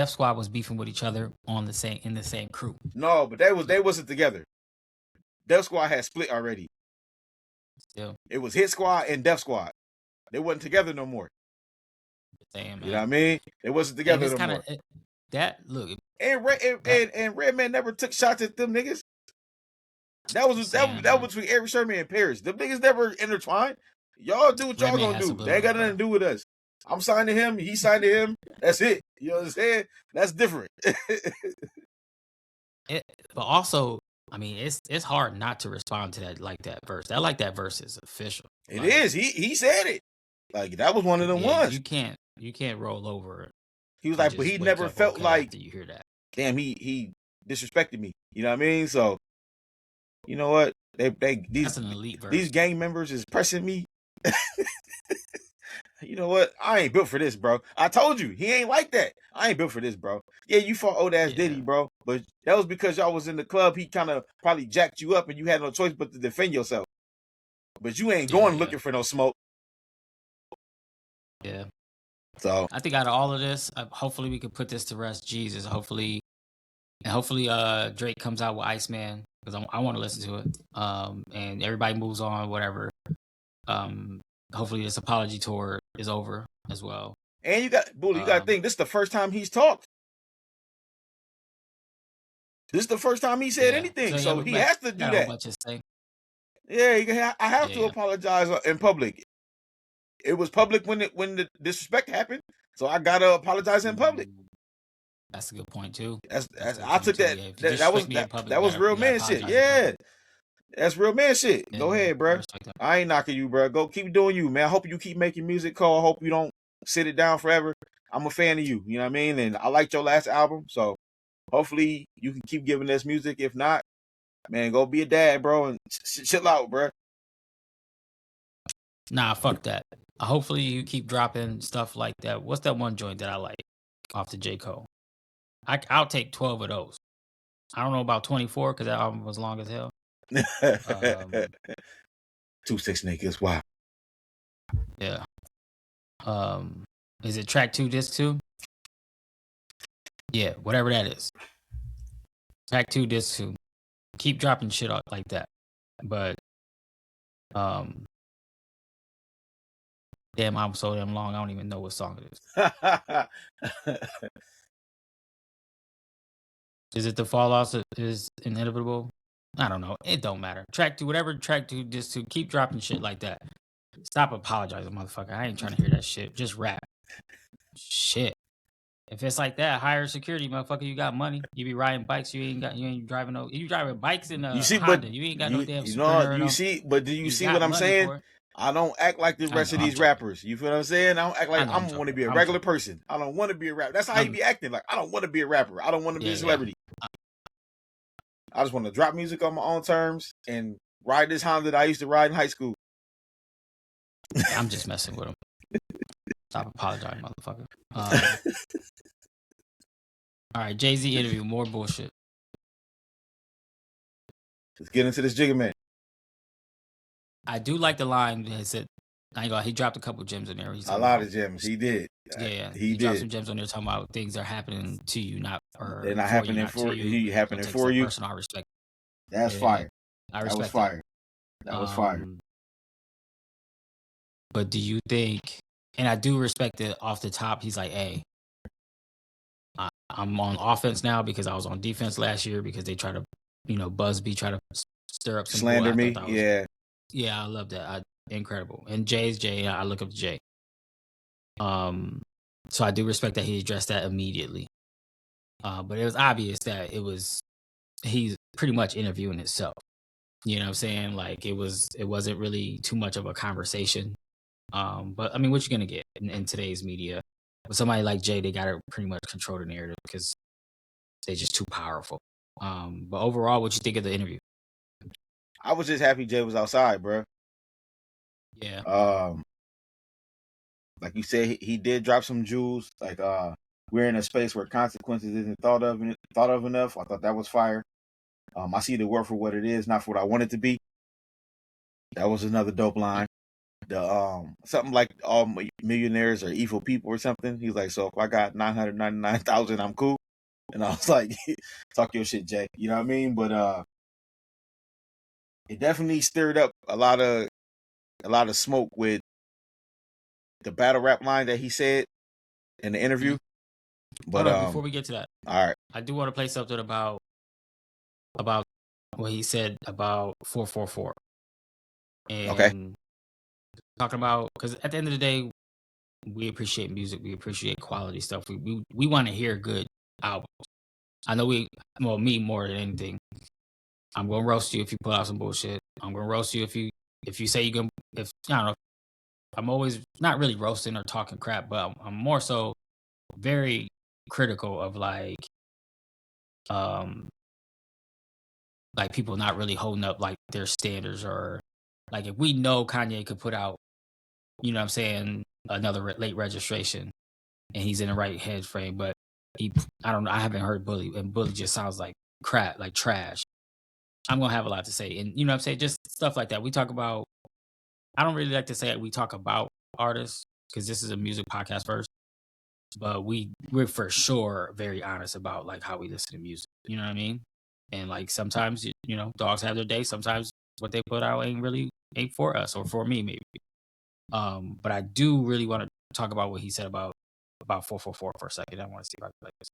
Squad was beefing with each other in the same crew. no, but they wasn't together. Def Squad had split already. Still, It was Hit Squad and Def Squad. They wasn't together no more. damn, man. You know what I mean? They wasn't And together it's no kind more. of that look. And Redman never took shots at them niggas. That was between Eric Sherman and Paris. Them niggas never intertwined. Y'all do what y'all Redman gonna has to do. blow They ain't got up, nothing to bro. do with us. I'm signed to him. He signed to him. That's it. You know what I'm saying? That's different. But also, I mean, it's hard not to respond to that verse. That verse is official. It is. He said it. Like that was one of them ones. You can't roll over. He was like, but he never felt like after you hear that. Damn, he disrespected me. You know what I mean? So, you know what? That's an elite verse. These gang members is pressing me. You know what? I ain't built for this, bro. I told you he ain't like that. I ain't built for this, bro. Yeah, you fought old ass Diddy, bro, but that was because y'all was in the club. He kind of probably jacked you up, and you had no choice but to defend yourself. But you ain't going looking for no smoke. Yeah. So I think out of all of this, hopefully we can put this to rest. Jesus, hopefully Drake comes out with Iceman because I want to listen to it. And everybody moves on, whatever. Hopefully this apology tour is over as well. And you got to think this is the first time he's talked. This is the first time he said anything, so he has to do that. Much to say. Yeah, I have to apologize in public. It was public when the disrespect happened, so I gotta apologize in public. That's a good point too. I took that. That was real man shit. Yeah, that's real man shit. Go ahead, bro. I ain't knocking you, bro. Go keep doing you, man. I hope you keep making music, Cole. I hope you don't sit it down forever. I'm a fan of you. You know what I mean? And I liked your last album, so hopefully you can keep giving us music. If not, man, go be a dad, bro, and chill out, bro. Nah, fuck that. Hopefully you keep dropping stuff like that. What's that one joint that I like off the J. Cole? I'll take 12 of those. I don't know about 24 because that album was long as hell. 2 6 niggas, wow. Yeah. Is it track 2, disc 2? Yeah, whatever that is. Track 2, disc 2. Keep dropping shit out like that. But damn, I'm so damn long. I don't even know what song it is. Is it the fallout is inevitable? I don't know. It don't matter. Track 2, whatever track 2, disc 2. Keep dropping shit like that. Stop apologizing, motherfucker. I ain't trying to hear that shit. Just rap. Shit. If it's like that, hire security, motherfucker. You got money. You be riding bikes. You ain't driving no. You driving bikes in a Honda. You ain't got no damn. You know. You see, but do you see what I'm saying? I don't act like the rest of these rappers. You feel what I'm saying? I don't act like I want to be a regular person. I don't want to be a rapper. That's how he be acting. Like I don't want to be a rapper. I don't want to be a celebrity. I just want to drop music on my own terms and ride this Honda that I used to ride in high school. I'm just messing with him. Stop apologizing, motherfucker. All right, Jay-Z interview, more bullshit. Let's get into this Jigga Man. I do like the line that said, he dropped a couple gems in there. A lot of gems. He did. Yeah, he dropped some gems on there talking about things that are happening to you, they're not happening for you. Happening for you. Personal, I respect. That's fire. I respect. That was fire. That was fire. But do you think? And I do respect it off the top. He's like, hey, I'm on offense now because I was on defense last year because they try to, Busby try to stir up some slander me. Yeah, I love that. Incredible. And Jay's Jay. I look up to Jay. So I do respect that he addressed that immediately. But it was obvious that he's pretty much interviewing himself. You know what I'm saying? Like it wasn't really too much of a conversation. But I mean, what you gonna get in today's media? With somebody like Jay, they gotta pretty much control the narrative because they're just too powerful. But overall, what you think of the interview? I was just happy Jay was outside, bro. Yeah. Like you said, he did drop some jewels. Like we're in a space where consequences isn't thought of enough. I thought that was fire. I see the world for what it is, not for what I want it to be. That was another dope line. the something like all millionaires are evil people or something. He's like, so if I got 999,000, I'm cool. And I was like, talk your shit, Jack. You know what I mean? But it definitely stirred up a lot of smoke with the battle rap line that he said in the interview. But Hold on, before we get to that, all right, I do want to play something about what he said about 444 okay, and talking about, because at the end of the day, we appreciate music, we appreciate quality stuff. We want to hear good albums. I know well, me more than anything. I'm gonna roast you if you put out some bullshit. I'm gonna roast you if you say you're gonna, if I don't know. I'm always not really roasting or talking crap, but I'm more so very critical of um like people not really holding up like their standards, or like if we know Kanye could put out, you know what I'm saying, another late registration and he's in the right head frame, but I don't know, I haven't heard Bully, and Bully just sounds like crap, like trash. I'm gonna have a lot to say, and you know what I'm saying, just stuff like that. We talk about. I don't really like to say we talk about artists because this is a music podcast first, but we're for sure very honest about like how we listen to music. You know what I mean? And like sometimes you know dogs have their day. Sometimes what they put out ain't for us or for me maybe. But I do really want to talk about what he said about 444 for a second. I want to see if I can play this.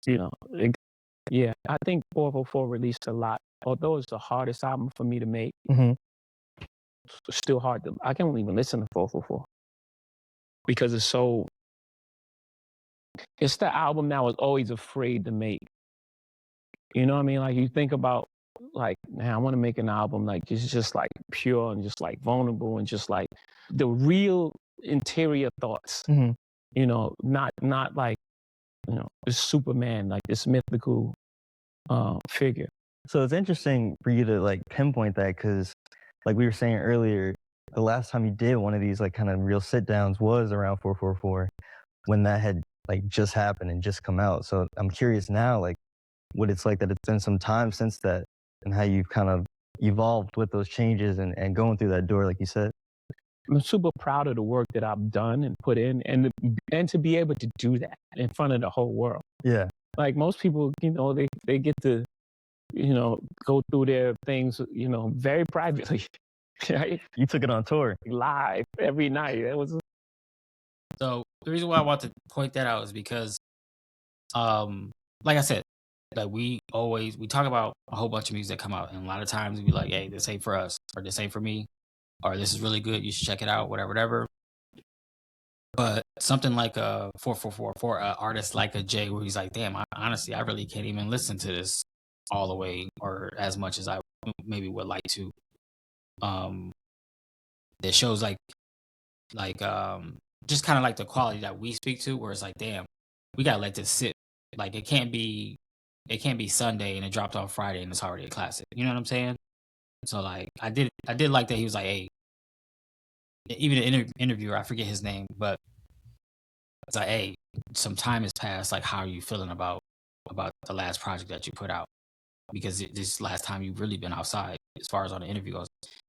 You know, yeah, I think 444 released a lot. Although it's the hardest album for me to make, it's still hard to. I can't even listen to 444 because it's so. It's the album that I was always afraid to make. You know what I mean? Like you think about, like, man, I want to make an album like it's just like pure and just like vulnerable and just like the real interior thoughts. You know, not like this Superman, like this mythical figure. So it's interesting for you to like pinpoint that because, like we were saying earlier, the last time you did one of these like kind of real sit downs was around 444 when that had like just happened and just come out. So I'm curious now, like what it's like that it's been some time since that and how you've kind of evolved with those changes and going through that door, like you said. I'm super proud of the work that I've done and put in, and to be able to do that in front of the whole world. Yeah. Like most people, they get to, go through their things, very privately. Right? You took it on tour. Live every night. It was. So the reason why I want to point that out is because, like I said, like we talk about a whole bunch of music that come out, and a lot of times we be like, "Hey, this ain't for us," or "This ain't for me," or "This is really good. You should check it out." Whatever. But something like a 444 for an artist like a Jay, where he's like, "Damn, honestly, I really can't even listen to this all the way or as much as I maybe would like to." That shows just kind of like the quality that we speak to, where it's like, damn, we gotta let this sit. Like it can't be Sunday and it dropped on Friday and it's already a classic. You know what I'm saying? So like I did like that he was like, hey, even the interviewer, I forget his name, but it's like, hey, some time has passed. Like, how are you feeling about the last project that you put out? Because this is the last time you've really been outside, as far as on the interview goes.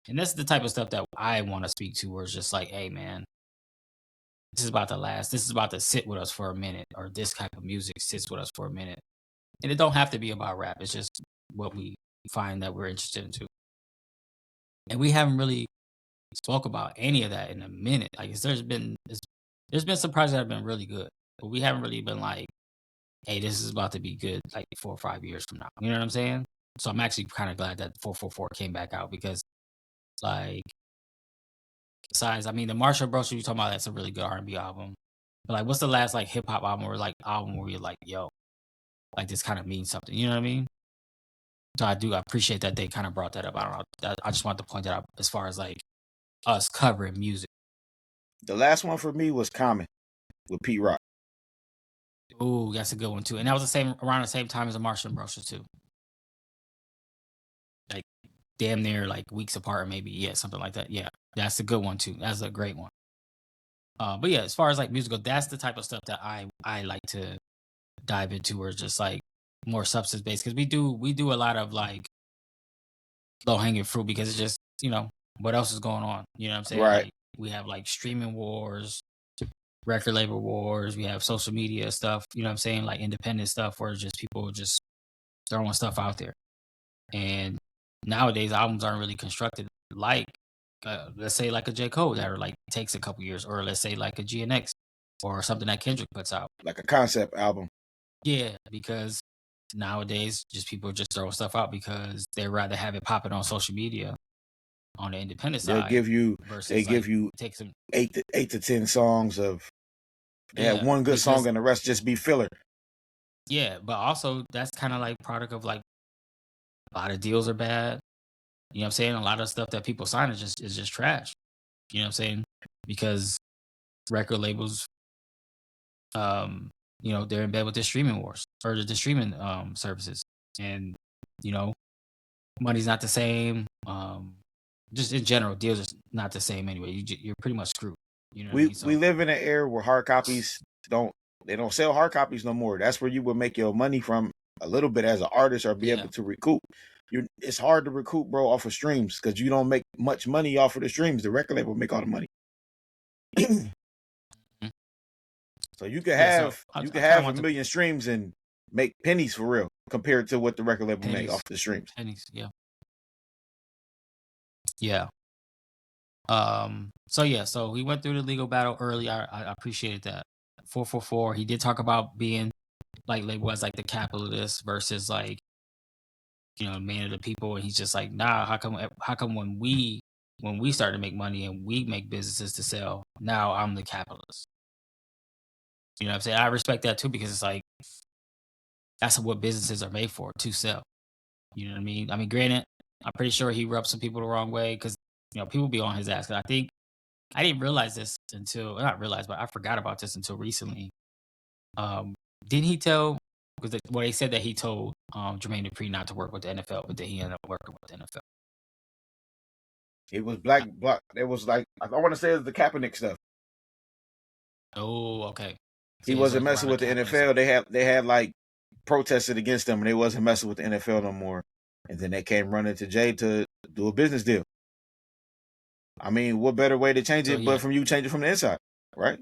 And that's the type of stuff that I want to speak to, where it's just like, hey, man, this is about to last. This is about to sit with us for a minute, or this type of music sits with us for a minute. And it don't have to be about rap. It's just what we find that we're interested into. And we haven't really spoke about any of that in a minute. Like, there's been some projects that have been really good, but we haven't really been like, hey, this is about to be good like 4 or 5 years from now. You know what I'm saying? So I'm actually kind of glad that 444 came back out, because like, besides, I mean, the Marshall Bros you talking about, that's a really good R&B album. But like, what's the last like hip hop album or like album where you're like, yo, like this kind of means something? You know what I mean? So I appreciate that they kind of brought that up. I don't know. I just want to point that out as far as like us covering music. The last one for me was Common with Pete Rock. Ooh, that's a good one too. And that was around the same time as the Marshall Bros too. Like damn near like weeks apart, maybe. Yeah, something like that. Yeah, that's a good one too. That's a great one. But yeah, as far as like musical, that's the type of stuff that I like to dive into, where it's just like more substance based, because we do a lot of like low hanging fruit, because it's just what else is going on? You know what I'm saying? Right. Like we have like streaming wars, record label wars, we have social media stuff, you know what I'm saying? Like independent stuff where just people just throwing stuff out there. And nowadays albums aren't really constructed like let's say like a J. Cole that are like takes a couple years, or let's say like a GNX or something that Kendrick puts out. Like a concept album. Yeah, because nowadays just people just throw stuff out because they'd rather have it popping on social media on the independent They'll side give you versus they give like you take some 8 to 10 songs of they have yeah one good song because and the rest just be filler. yeah, but also that's kind of like product of like a lot of deals are bad. You know what I'm saying? A lot of stuff that people sign is just trash. You know what I'm saying? Because record labels, um, they're in bed with the streaming wars or the streaming services, and you know, money's not the same. Just in general, deals are not the same anyway. You're pretty much screwed. You know what I We mean? we So live in an era where hard copies don't sell hard copies no more. That's where you would make your money from a little bit as an artist or be yeah, able to recoup. It's hard to recoup, bro, off of streams because you don't make much money off of the streams. The record label make all the money. mhm. So you could Yeah. So have I you could kind of have a want the million streams and make pennies for real compared to what the record label make pennies, off the streams. pennies. Yeah, yeah. So yeah, so we went through the legal battle early. I appreciated that. 444. He did talk about being like labeled as like the capitalist versus like man of the people, and he's just like, nah. How come when we start to make money and we make businesses to sell, now I'm the capitalist. You know what I'm saying? I respect that too because it's like that's what businesses are made for, to sell. You know what I mean? I mean, granted, I'm pretty sure he rubbed some people the wrong way because people be on his ass. 'Cause I think I didn't realize this until not realize, but I forgot about this until recently. Um, didn't he tell? Because well, they said that he told Jermaine Dupri not to work with the NFL, but then he ended up working with the NFL. It was black. It was like I want to say it's the Kaepernick stuff. Oh, okay. So He yeah, it's wasn't like messing around the with the capitalist. NFL. They had like protested against them, and they wasn't messing with the NFL no more. And then they came running to Jay to do a business deal. I mean, what better way to change So it yeah, but from you change it from the inside, right?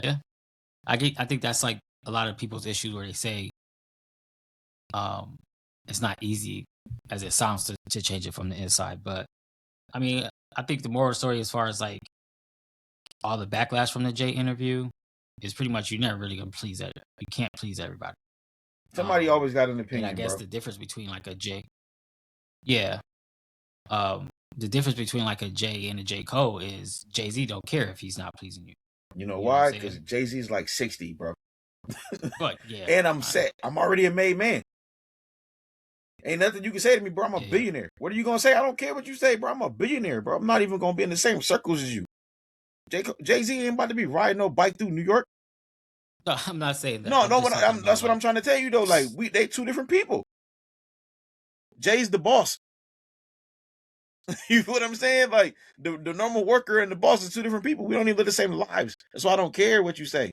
yeah. I think that's like a lot of people's issues where they say um it's not easy as it sounds to change it from the inside. But I mean, I think the moral story as far as like all the backlash from the Jay interview is pretty much you're never really gonna please that. You can't please everybody. Somebody Um, always got an and I opinion, guess bro. the difference between like a Jay, yeah, the difference between like a Jay and a J Cole is Jay Z don't care if he's not pleasing you. You know You know what I'm why? Because saying? Jay-Z's like 60, bro. But yeah, And I'm set. I'm already a made man. Ain't nothing you can say to me, bro. I'm a yeah. billionaire. What are you gonna say? I don't care what you say, bro. I'm a billionaire, bro. I'm not even gonna be in the same circles as you. Jay-Z ain't about to be riding no bike through New York. No, I'm not saying that. No, I'm no, just talking that's about what I'm like trying to tell you though. Like they two different people. Jay's the boss. You know what I'm saying? Like the normal worker and the boss is two different people. We don't even live the same lives. That's why I don't care what you say.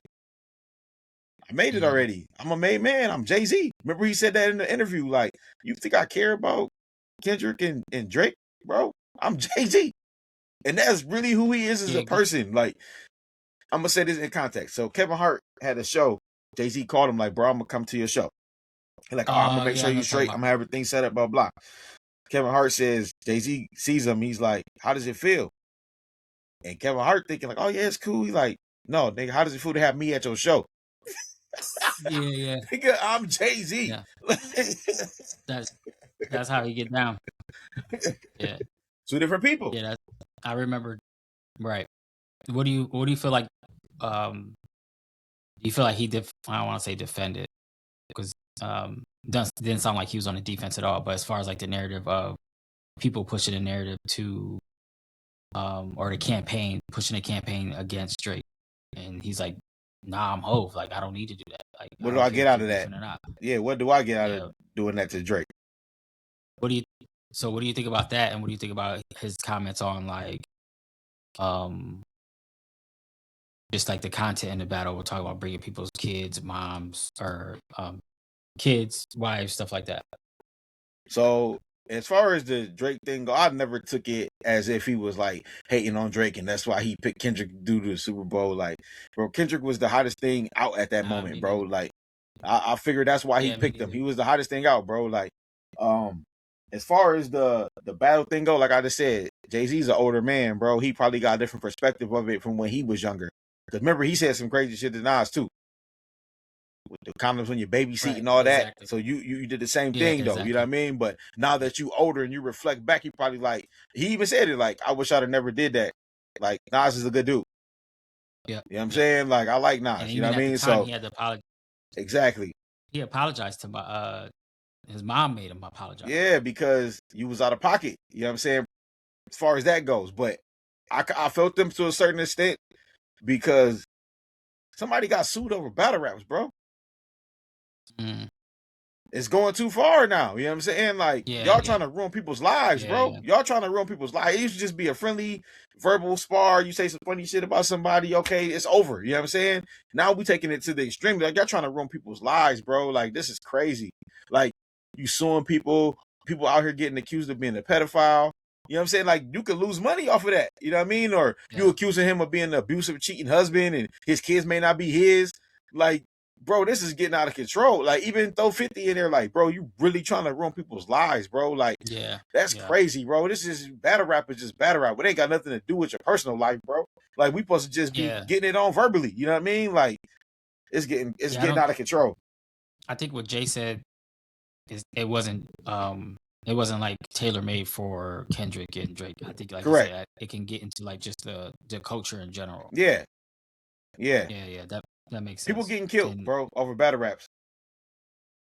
I made it mhm. already. I'm a made man. I'm Jay-Z. Remember he said that in the interview. Like, you think I care about Kendrick and Drake, bro? I'm Jay-Z. And that's really who he is as Yeah, a person. Like, I'm gonna say this in context. So Kevin Hart had a show. Jay-Z called him like, bro, I'm gonna come to your show. He's like, oh, I'm gonna make yeah, sure I know you what you're talking straight. about. I'm gonna have everything set up, blah, blah. Kevin Hart says, Jay-Z sees him. He's like, how does it feel? And Kevin Hart thinking like, oh yeah, it's cool. He's like, no, nigga, how does it feel to have me at your show? Yeah, yeah, Nigga, I'm Jay-Z. yeah. That's that's how you get down. Yeah, Two different people. yeah. That's I remember. Right. What do you feel like? Um, do you feel like I don't want to say defended because didn't sound like he was on the defense at all. But as far as like the narrative of people pushing the narrative to or the campaign pushing the campaign against Drake, and he's like, nah, I'm Hove. Like I don't need to do that. Like What I do don't I care get if out you of that? beefing or not. Yeah, what do I get out Yeah. of doing that to Drake? What do you? So what do you think about that? And what do you think about his comments on like um just like the content in the battle? We'll talk about bringing people's kids, moms, or kids, wives, stuff like that. So as far as the Drake thing go, I never took it as if he was like hating on Drake and that's why he picked Kendrick due to the Super Bowl. Like, bro, Kendrick was the hottest thing out at that Nah, moment, me bro. neither. Like, I figured that's why he Yeah, me picked him. neither. He was the hottest thing out, bro. Like, as far as the battle thing go, like I just said, Jay-Z's an older man, bro. He probably got a different perspective of it from when he was younger. Because remember, he said some crazy shit to Nas too, with the condoms when you're baby seat Right. and all that. Exactly. So you did the same Yeah, thing though. You know what I exactly. mean? But now that you older and you reflect back, you probably like he even said it like, I wish I'd have never did that. Like Nas is a good dude. Yep. You know what I'm Yep. saying? Like I like And Nas. You know even what I at the mean? time, So he had to apologize. exactly. He apologized to my his mom made him apologize. Yeah, because you was out of pocket. You know what I'm saying? As far as that goes, but I felt them to a certain extent because somebody got sued over battle raps, bro. Mm. It's going too far now. You know what I'm saying? Like, Yeah, y'all yeah, trying to ruin people's lives, yeah, bro. yeah. Y'all trying to ruin people's lives. It used to just be a friendly verbal spar. You say some funny shit about somebody, okay, it's over. You know what I'm saying? Now we taking it to the extreme. Like, y'all trying to ruin people's lives, bro. Like, this is crazy. Like, you suing people out here getting accused of being a pedophile. You know what I'm saying? Like, you could lose money off of that. You know what I mean? Or you Yeah. accusing him of being an abusive, cheating husband and his kids may not be his. Like, bro, this is getting out of control. Like, even throw 50 in there, like, bro, you really trying to ruin people's lives, bro. Like, Yeah. that's Yeah. crazy, bro. This is battle rap is just battle rap. It ain't got nothing to do with your personal life, bro. Like, we supposed to just be Yeah. getting it on verbally. You know what I mean? Like, it's Yeah, I getting don't out of control. I think what Jay said is it wasn't like tailor made for Kendrick and Drake. I think like you Correct. said, it can get into like just the culture in general. Yeah. Yeah. Yeah, yeah, that makes People sense. getting killed, And bro, over battle raps.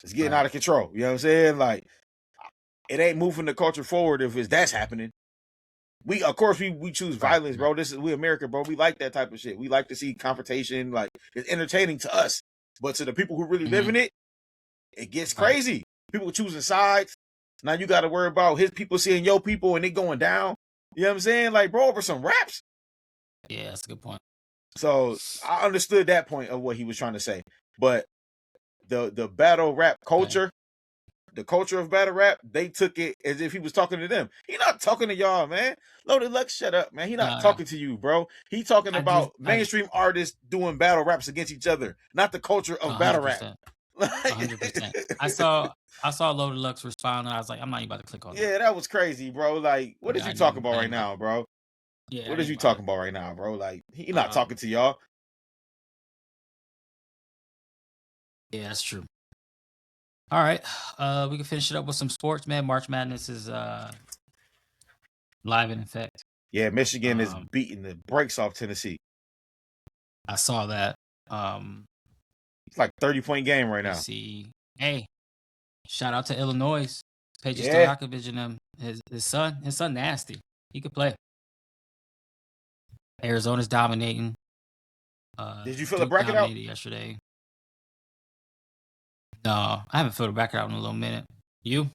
It's getting right. out of control. You know what I'm saying? Like, it ain't moving the culture forward if that's happening. We of course we choose Right. violence, Right. bro. This is we America, bro. We like that type of shit. We like to see confrontation. Like, it's entertaining to us, but to the people who really live Mhm. in it, it gets Right. crazy. People choosing sides. Now you got to worry about his people seeing your people and it going down. You know what I'm saying? Like, bro, over some raps. Yeah, that's a good point. So I understood that point of what he was trying to say, but the battle rap Okay. culture, the culture of battle rap, they took it as if he was talking to them. He not talking to y'all, man. Loaded Lux, shut up, man. He not No, no. talking to you, bro. He talking about I mainstream artists doing battle raps against each other, not the culture of battle rap. 100%. Like, 100%. I saw Loaded Lux respond and I was like, I'm not even about to click on that. yeah, that was crazy, bro. Like, what is I you didn't talking even about I right didn't bother. now, bro? Yeah, I What is didn't you bother. talking about right now, bro? Like, he not talking to y'all. Yeah, that's true. All right. We can finish it up with some sports, man. March Madness is live in effect. Yeah, Michigan is Um, beating the brakes off Tennessee. I saw that. Um, It's like 30-point game right let's now. see. Hey, shout out to Illinois. Pages Yeah. Stojakovic and them. His son nasty. He could play. Arizona's dominating. Did you feel the Duke bracket out? dominated yesterday. No, I haven't filled the bracket out in a little minute. You?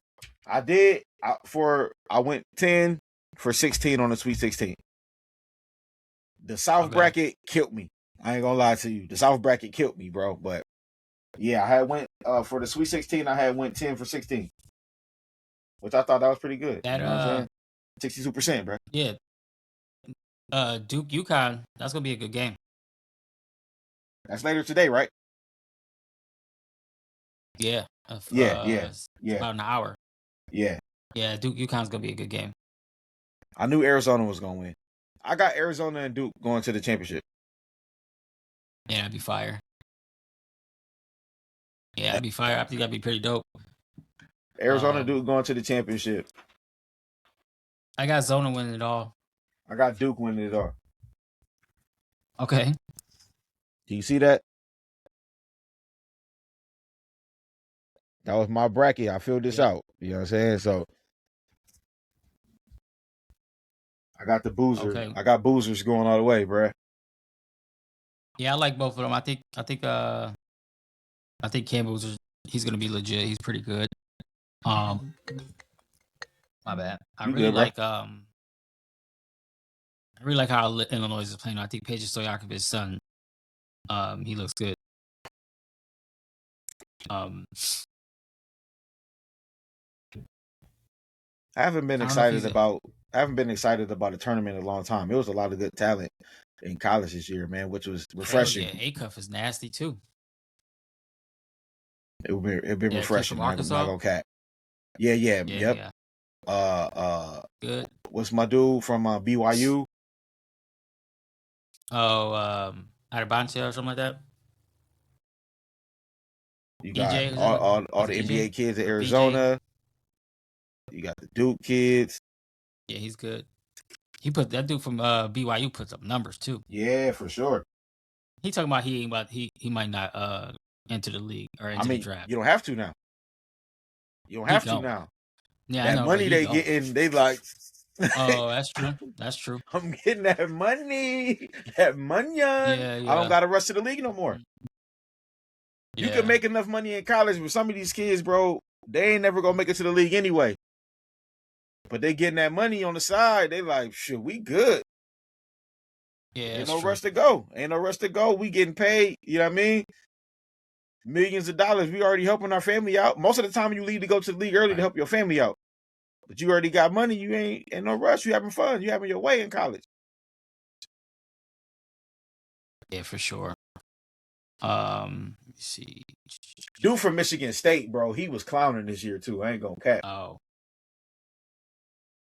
I did. I went 10 for 16 on the Sweet 16. The South Okay. bracket killed me. I ain't gonna lie to you. The South bracket killed me, bro. But yeah, I had went for the Sweet 16. I had went 10 for 16, which I thought that was pretty good. That You know what I'm saying? 62%, bro. yeah. Duke UConn. That's gonna be a good game. That's later today, right? Yeah. Yeah. It's about an hour. Yeah. Yeah, Duke UConn's gonna be a good game. I knew Arizona was gonna win. I got Arizona and Duke going to the championship. Yeah, that'd be fire. Yeah, that'd be fire. I think that'd be pretty dope. Arizona and Duke going to the championship. I got Zona winning it all. I got Duke winning it all. Okay. Do you see that? That was my bracket. I filled this out. You know what I'm saying? So I got the boozer. Okay. I got boozers going all the way, bruh. Yeah, I like both of them. I think Campbell's he's gonna be legit. He's pretty good. My bad. I You really good, bro? like I really like how Illinois is playing. I think Paige Stojakovic's son, he looks good. Um, I haven't been I don't know if excited he's. about. I haven't been excited about a tournament in a long time. It was a lot of good talent in college this year, man, which was Hell refreshing. yeah, Acuff is nasty too. It been Yeah, kid refreshing. from I'm not Arkansas. gonna cap. Yeah, Yeah, yep. yeah, Uh, good. what's my dude from BYU? Oh, Adabante or something like that. You got EJ, was it? all Was it the EJ NBA kids at or BJ? Arizona. You got the Duke kids. Yeah, he's good. He put that dude from BYU puts up numbers too. Yeah, for sure. He talking about he ain't about he might not enter the league or I enter the mean, draft. you don't have to now. You don't He have to go. now. Yeah, I That know, but money he they go. getting, they like. Oh, that's true. That's true. I'm getting that money, that money. Yeah, I don't yeah, got to rush to the league no more. You can yeah, make enough money in college with some of these kids, bro. They ain't never gonna make it to the league anyway. But they getting that money on the side. They like, shit, we good. yeah. Ain't That's no true. rush to go. Ain't no rush to go. We getting paid. You know what I mean? Millions of dollars. We already helping our family out. Most of the time, you leave to go to the league early to Right. help your family out. But you already got money. You ain't no rush. You having fun. You having your way in college. Yeah, for sure. Let me see. Dude from Michigan State, bro. He was clowning this year too. I ain't gonna cap. Oh,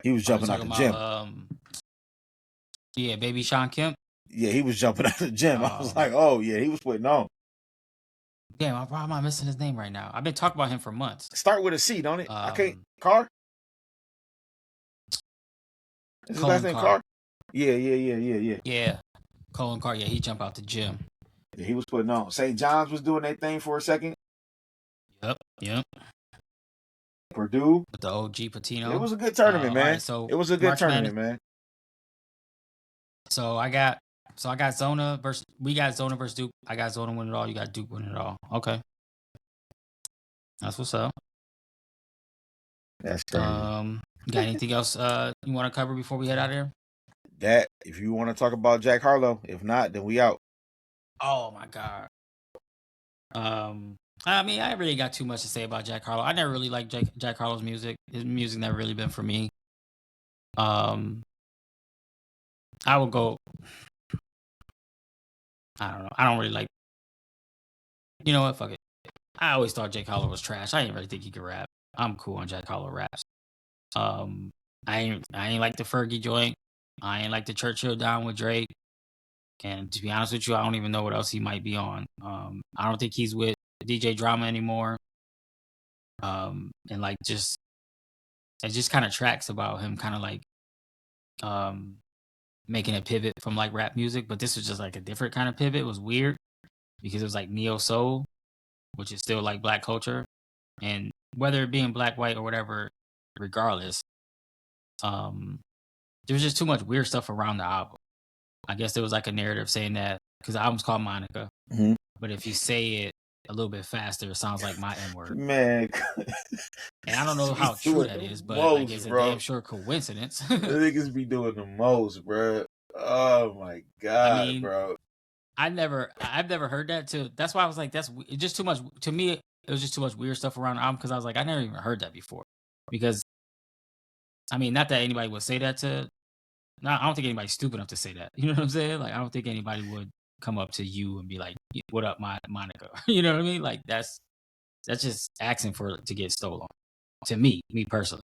He was are you jumping out the talking gym. about yeah, baby Sean Kemp? Yeah, he was jumping out the gym. I was like, oh yeah, he was putting on. Damn, why am I missing his name right now? I've been talking about him for months. Start with a C, don't it? I can't. Carr? Is his Colin last name Carr. Carr? Yeah. Yeah, Colin Carr. Yeah, he jumped out the gym. Yeah, he was putting on. St. John's was doing their thing for a second. Yep. Purdue. With the OG Patino. It was a good tournament, man. Right, so it was a good March tournament, Madness. man. So I got Zona versus Duke. I got Zona winning it all. You got Duke winning it all. Okay, that's what's up. That's crazy. You got anything else you want to cover before we head out of here? That if you want to talk about Jack Harlow, if not, then we out. Oh my god. I mean, I really got too much to say about Jack Harlow. I never really liked Jack Harlow's music. His music never really been for me. I would go. I don't know. I don't really like. You know what? Fuck it. I always thought Jack Harlow was trash. I didn't really think he could rap. I'm cool on Jack Harlow raps. I ain't like the Fergie joint. I ain't like the Churchill down with Drake. And to be honest with you, I don't even know what else he might be on. I don't think he's with DJ Drama anymore. And like it just kind of tracks about him kind of like making a pivot from like rap music, but this was just like a different kind of pivot. It was weird because it was like neo soul, which is still like black culture, and whether it being black, white, or whatever, regardless, there was just too much weird stuff around the album. I guess there was like a narrative saying that because the album's called Monica, but if you say it a little bit faster, it sounds like my N word. Man, and I don't know how true that is, but like it's a damn sure coincidence. The niggas be doing the most, bro. Oh my god, bro. I've never heard that too. That's why I was like, that's just too much to me. It was just too much weird stuff around the album because I was like, I never even heard that before. Because I mean, not that anybody would say that to. No, I don't think anybody's stupid enough to say that. You know what I'm saying? Like, I don't think anybody would come up to you and be like, "What up, Monica?" You know what I mean? Like, that's just asking for to get stolen. To me personally,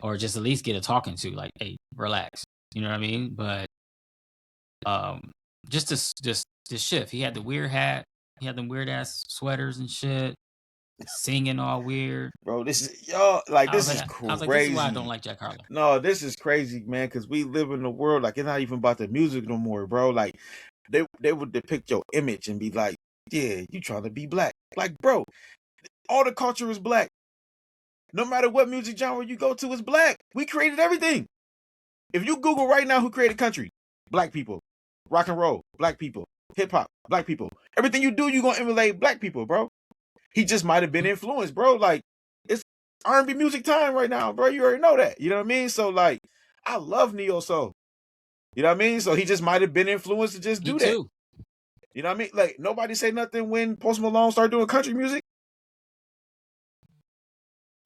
or just at least get a talking to. Like, hey, relax. You know what I mean? But just this shift. He had the weird hat. He had them weird ass sweaters and shit. Singing all weird, bro. This is y'all like this is crazy. I was like, this is why I don't like Jack Harlow. No, this is crazy, man. Because we live in a world like it's not even about the music no more, bro. Like they would depict your image and be like, yeah, you trying to be black. Like, bro, all the culture is black. No matter what music genre you go to, is black. We created everything. If you Google right now who created country, black people. Rock and roll, black people. Hip hop, black people. Everything you do, you gonna emulate black people, bro. He just might have been influenced, bro. Like, it's R&B music time right now, bro. You already know that. You know what I mean? So, like, I love neo soul. You know what I mean? So he just might have been influenced to just do that. Too. You know what I mean? Like, nobody say nothing when Post Malone started doing country music.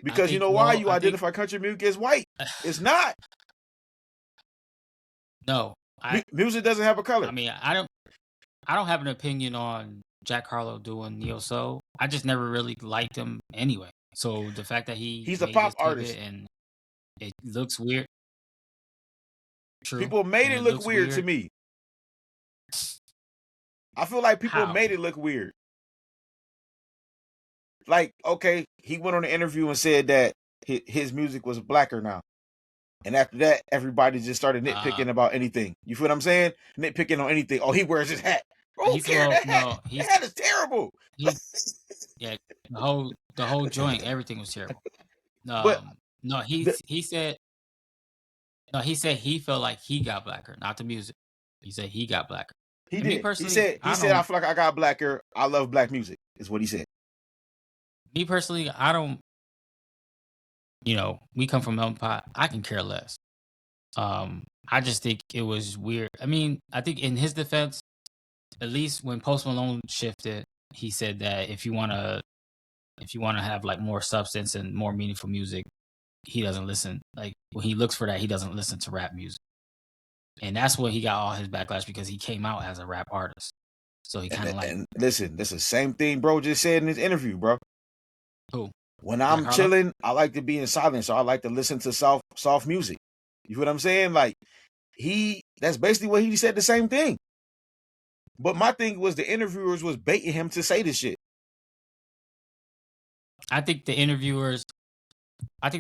Because you know why? You identify country music as white. It's not. No. Music doesn't have a color. I mean, I don't have an opinion on Jack Harlow doing neo soul. I just never really liked him anyway. So the fact that he's a pop artist and it looks weird. True. People made it look weird to me. I feel like people made it look weird. Like, okay, he went on an interview and said that his music was blacker now. And after that, everybody just started nitpicking about anything. You feel what I'm saying? Nitpicking on anything. Oh, he wears his hat. Bro, who cares? That hat is terrible. Yeah, the whole joint, everything was terrible. He said he felt like he got blacker, not the music. He said he got blacker. He did. He said I feel like I got blacker. I love black music, is what he said. Me personally, I don't. We come from Melting Pot. I can care less. I just think it was weird. I mean, I think in his defense, at least when Post Malone shifted, he said that if you wanna have like more substance and more meaningful music, he doesn't listen. Like when he looks for that, he doesn't listen to rap music. And that's when he got all his backlash because he came out as a rap artist. So he kind of like. And listen, that's the same thing bro just said in his interview, bro. Who? When I'm chilling, I like to be in silence, so I like to listen to soft music. You feel what I'm saying? Like that's basically what he said, the same thing. But my thing was the interviewers was baiting him to say this shit. I think the interviewers they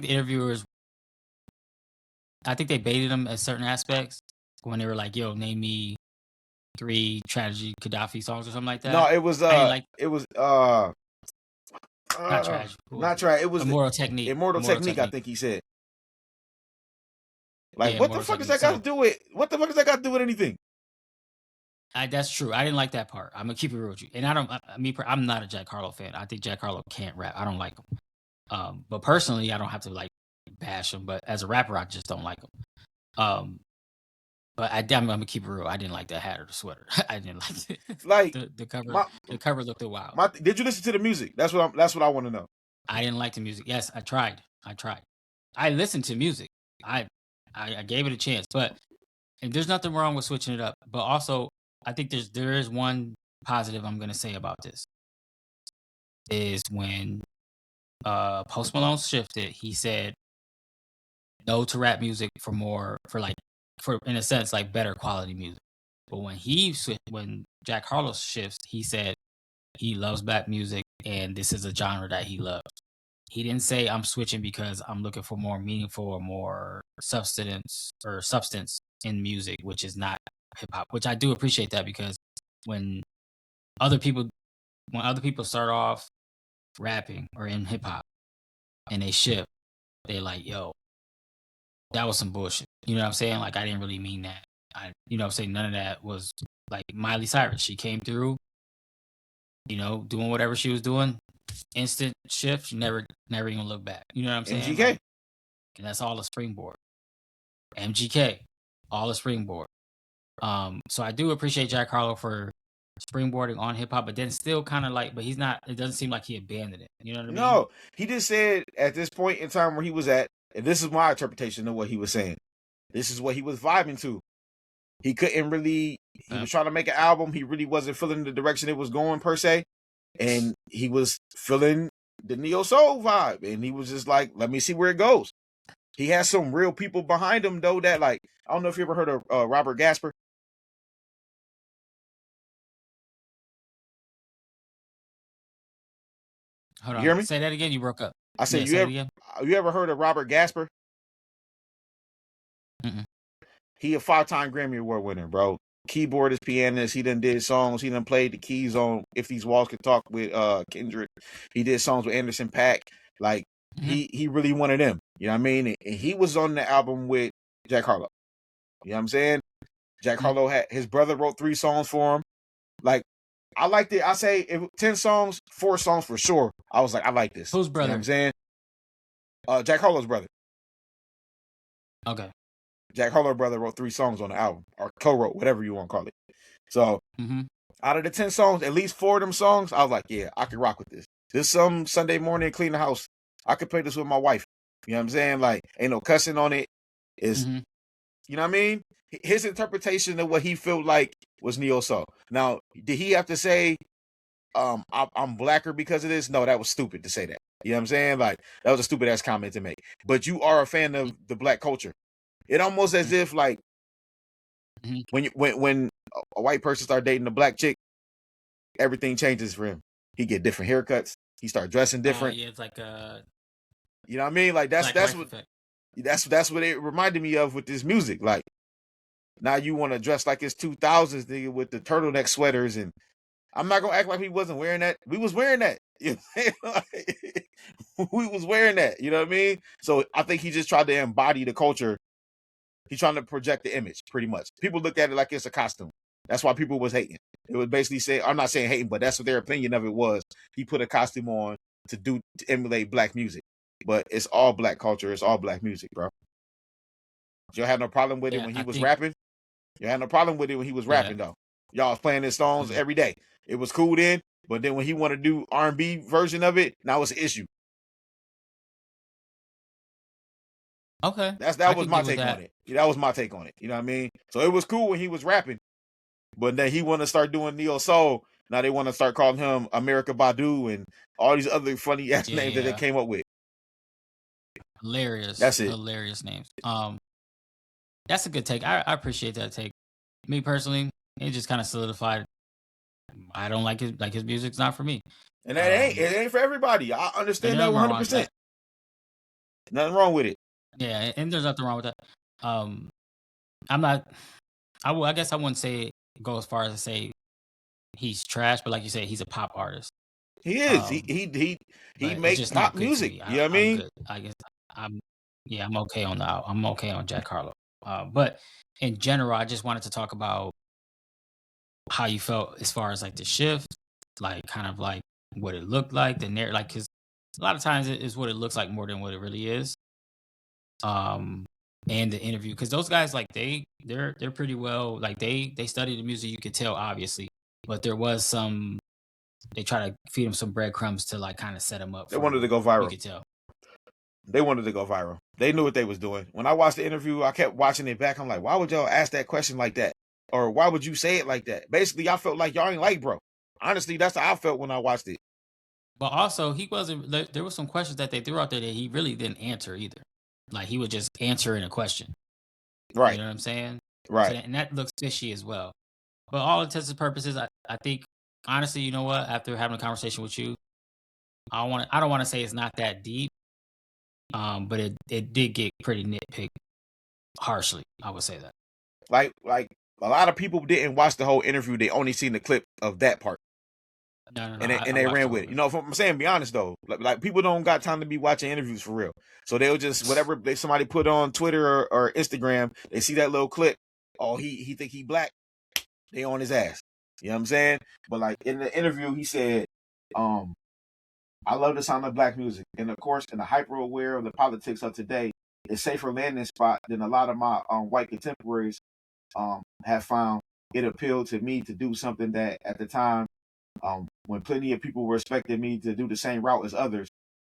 baited him at certain aspects when they were like, "Yo, name me 3 Tragedy Gaddafi songs" or something like that. No, it was not Tragic. Not Tragic. It was Immortal Technique. Immortal Technique, I think he said. Like, what the fuck does that got to do with? What the fuck does that got to do with anything? That's true. I didn't like that part. I'm gonna keep it real with you. And I'm not a Jack Harlow fan. I think Jack Harlow can't rap. I don't like him. But personally, I don't have to like bash him. But as a rapper, I just don't like him. But I'm gonna keep it real. I didn't like the hat or the sweater. I didn't like it. Like the cover. The cover looked wild. Did you listen to the music? That's what I want to know. I didn't like the music. Yes, I tried. I listened to music. I gave it a chance. But and there's nothing wrong with switching it up. But also, I think there is one positive I'm gonna say about this. Is when Post Malone shifted, he said no to rap music for in a sense like better quality music. But when Jack Harlow shifts, he said he loves black music and this is a genre that he loves. He didn't say I'm switching because I'm looking for more meaningful or more substance in music, which is not hip hop. Which I do appreciate that because when other people start off rapping or in hip hop and they shift, they like, yo, that was some bullshit. You know what I'm saying? Like I didn't really mean that. I'm saying none of that was like Miley Cyrus. She came through, doing whatever she was doing, instant shift. She never even look back. You know what I'm saying? MGK. Like, and that's all a springboard. MGK, all a springboard. So I do appreciate Jack Harlow for springboarding on hip hop, but then still kind of like, but he's not. It doesn't seem like he abandoned it. You know what I mean? No, he just said at this point in time where he was at, and this is my interpretation of what he was saying. This is what he was vibing to. He couldn't really. He was trying to make an album. He really wasn't feeling the direction it was going per se, and he was feeling the neo soul vibe, and he was just like, "Let me see where it goes." He has some real people behind him though. That like, I don't know if you ever heard of Robert Gasper. Hold on. You hear me? Say that again. You broke up. I said, you ever heard of Robert Gasper? Mm-mm. He a 5-time Grammy Award winner, bro. Keyboardist, pianist. He done did songs. He done played the keys on "If These Walls Could Talk" with Kendrick. He did songs with Anderson .Paak. Like he really one of them. You know what I mean? And he was on the album with Jack Harlow. You know what I'm saying? Jack Harlow had his brother wrote 3 songs for him. Like I liked it. I say 10 songs, 4 songs for sure. I was like, I like this. Whose brother? You know what I'm saying? Jack Harlow's brother. Okay. Jack Harlow's brother wrote 3 songs on the album, or co-wrote, whatever you want to call it. So, out of the 10 songs, at least 4 of them songs, I was like, yeah, I can rock with this. This some Sunday morning, clean the house I could play this with my wife. You know what I'm saying? Like, ain't no cussing on it. It's, Mm-hmm. you know what I mean? His interpretation of what he felt like was neo soul. Now, did he have to say, I'm blacker because of this? No, that was stupid to say that. You know what I'm saying? Like, that was a stupid ass comment to make. But you are a fan of the black culture. It almost as if like Mm-hmm. when a white person start dating a black chick, everything changes for him. He get different haircuts. He start dressing different. Yeah, it's like a You know what I mean? Like black that's wife what effect. that's what it reminded me of with this music. Like now you want to dress like it's 2000s, nigga, with the turtleneck sweaters, and I'm not gonna act like we wasn't wearing that. We was wearing that. You know what I'm saying? Like, we was wearing that. You know what I mean? So I think he just tried to embody the culture. He's trying to project the image, pretty much. People look at it like it's a costume. That's why people was hating. It was basically saying, I'm not saying hating, but that's what their opinion of it was. He put a costume on to emulate black music. But it's all black culture. It's all black music, bro. You had no problem with it Yeah, when he I was think. rapping. You had no problem with it when he was Yeah. rapping, though. Y'all was playing his songs Mhm. every day. It was cool then, but then when he wanted to do R&B version of it, now it's an issue. Okay, That I was could my get with take on that. it. That was my take on it. You know what I mean? So it was cool when he was rapping, but then he want to start doing neo soul. Now they want to start calling him America Badu and all these other funny ass names that they Yeah, came up with. hilarious, That's it. hilarious names. That's a good take. I appreciate that take. Me personally, it just kind of solidified. I don't like his music's not for me. And that ain't it ain't for everybody. I And understand there's that nothing wrong with 100%. that. Nothing wrong with it. Yeah, and there's nothing wrong with that. Um, I'm not. I guess I wouldn't say go as far as to say he's trash, but like you said, he's a pop artist. He is. Um, He but it's make just pop not good to music. me. You know what I I'm mean? good. I guess I'm. Yeah, I'm okay on that. I'm okay on Jack Harlow. But in general, I just wanted to talk about how you felt as far as like the shift, like kind of like what it looked like, the narrative, like because a lot of times it is what it looks like more than what it really is. Um, and the interview because those guys like they're pretty well like they study the music. You could tell obviously, but there was some they try to feed him some breadcrumbs to like kind of set him up They wanted to for go you viral. could tell. They wanted to go viral. They knew what they was doing. When I watched the interview, I kept watching it back. I'm like, why would y'all ask that question like that? Or why would you say it like that? Basically, I felt like y'all ain't like bro. Honestly, that's how I felt when I watched it. But also, he wasn't. There were some questions that they threw out there that he really didn't answer either. Like he would just answer in a question. You Right, know what I'm saying? So right. and that looks fishy as well. But all intents and purposes, I think honestly, you know what? After having a conversation with you, I don't want to say it's not that deep. But it did get pretty nitpicked harshly. I would say that. Like a lot of people didn't watch the whole interview. They only seen the clip of that part. No. And I they watched ran the whole with it. You thing. know, if I'm saying, be honest though, like people don't got time to be watching interviews for real. So they'll just whatever somebody put on Twitter or Instagram, they see that little clip. Oh, he think he black. They on his ass. You know what I'm saying? But like in the interview, he said, um, "I love the sound of black music, and of course, in the hyper aware of the politics of today, it's safer landing spot than a lot of my white contemporaries have found. It appealed to me to do something that at the time." When plenty of people were expecting me to do the same route as others,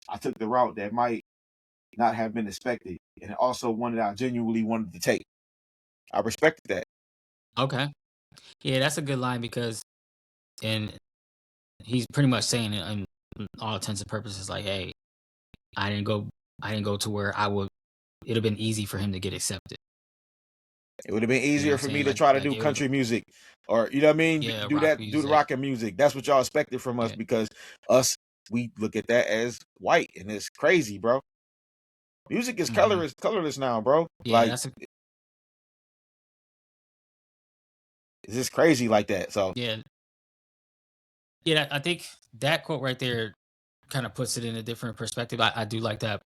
I took the route that might not have been expected, and also one that I genuinely wanted to take. I respected that. Okay. Yeah, that's a good line because and he's pretty much saying it in all intents and purposes like, hey, I didn't go I didn't go to where I would it'd have been easy for him to get accepted. It would have been You know what easier I'm for me saying? to try to Like do it would country music, or you know what I mean. yeah, Do rock that, do the music. rock and music. That's what y'all expected from us Yeah. because us we look at that as white, and it's crazy, bro. Music is Hmm. colorless now, bro. Yeah, Like that's a it's just crazy like that. So yeah. Yeah, I think that quote right there kind of puts it in a different perspective. I do like that.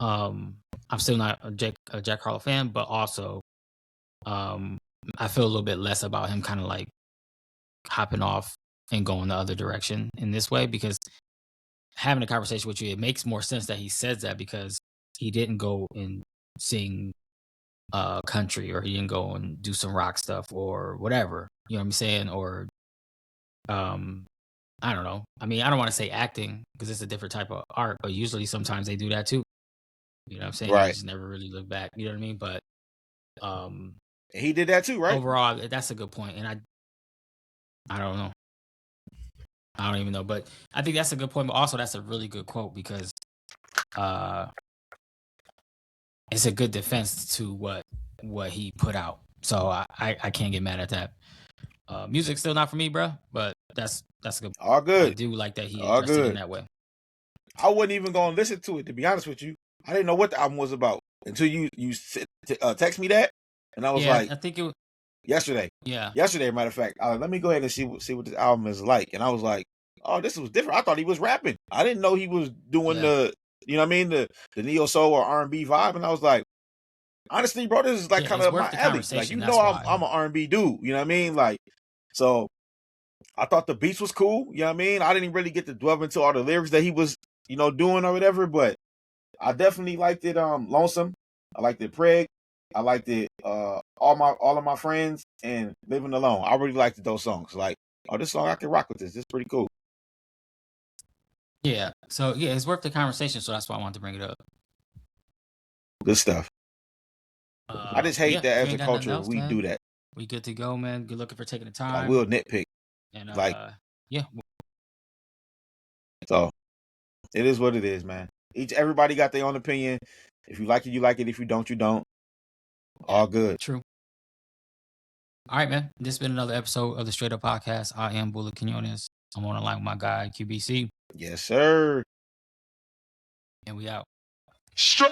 Um, I'm still not a Jack Harlow fan, but also um, I feel a little bit less about him kind of like hopping off and going the other direction in this way because having a conversation with you, it makes more sense that he says that because he didn't go and sing country or he didn't go and do some rock stuff or whatever. You know what I'm saying? Or um I don't know. I mean, I don't want to say acting because it's a different type of art, but usually sometimes they do that too. You know what I'm saying? You Right. just never really look back. You know what I mean? But He did that too, right? overall, that's a good point. And I don't know. I don't even know. But I think that's a good point. But also that's a really good quote because uh it's a good defense to what he put out. So I can't get mad at that. Music's still not for me, bro. But that's a good. All I good. do like that he All addressed it in good. that way. I wasn't even gonna listen to it, to be honest with you. I didn't know what the album was about until you text me that, and I was Yeah, like, I think it. yesterday. Yeah, Yesterday, matter of fact, let me go ahead and see what this album is like. And I was like, oh, this was different. I thought he was rapping. I didn't know he was doing Yeah. the, you know what I mean, the neo soul or R&B vibe. And I was like, honestly, bro, this is like yeah, kind it's of my worth the alley. Like, conversation. you That's know, why. I'm an R&B dude. You know what I mean? Like, so I thought the beats was cool. You know what I mean? I didn't really get to delve into all the lyrics that he was, doing or whatever, but I definitely liked it. Lonesome. I liked it. Preg. I liked it. All of my friends and Living Alone. I really liked those songs. Like, oh, this song I can rock with this. This is pretty cool. Yeah. So yeah, it's worth the conversation. So that's why I wanted to bring it up. Good stuff. I just hate Yeah, that if you as a ain't got nothing culture else, we man, do that. we good to go, man. Good looking for taking the I time. will nitpick. And Like, yeah, so it is what it is, man. Everybody got their own opinion. If you like it, you like it. If you don't, you don't. All good. true. All right, man. This has been another episode of the Straight Up Podcast. I am Bula Quinones. I'm on the line with my guy QBC, Yes, sir. and we out. Straight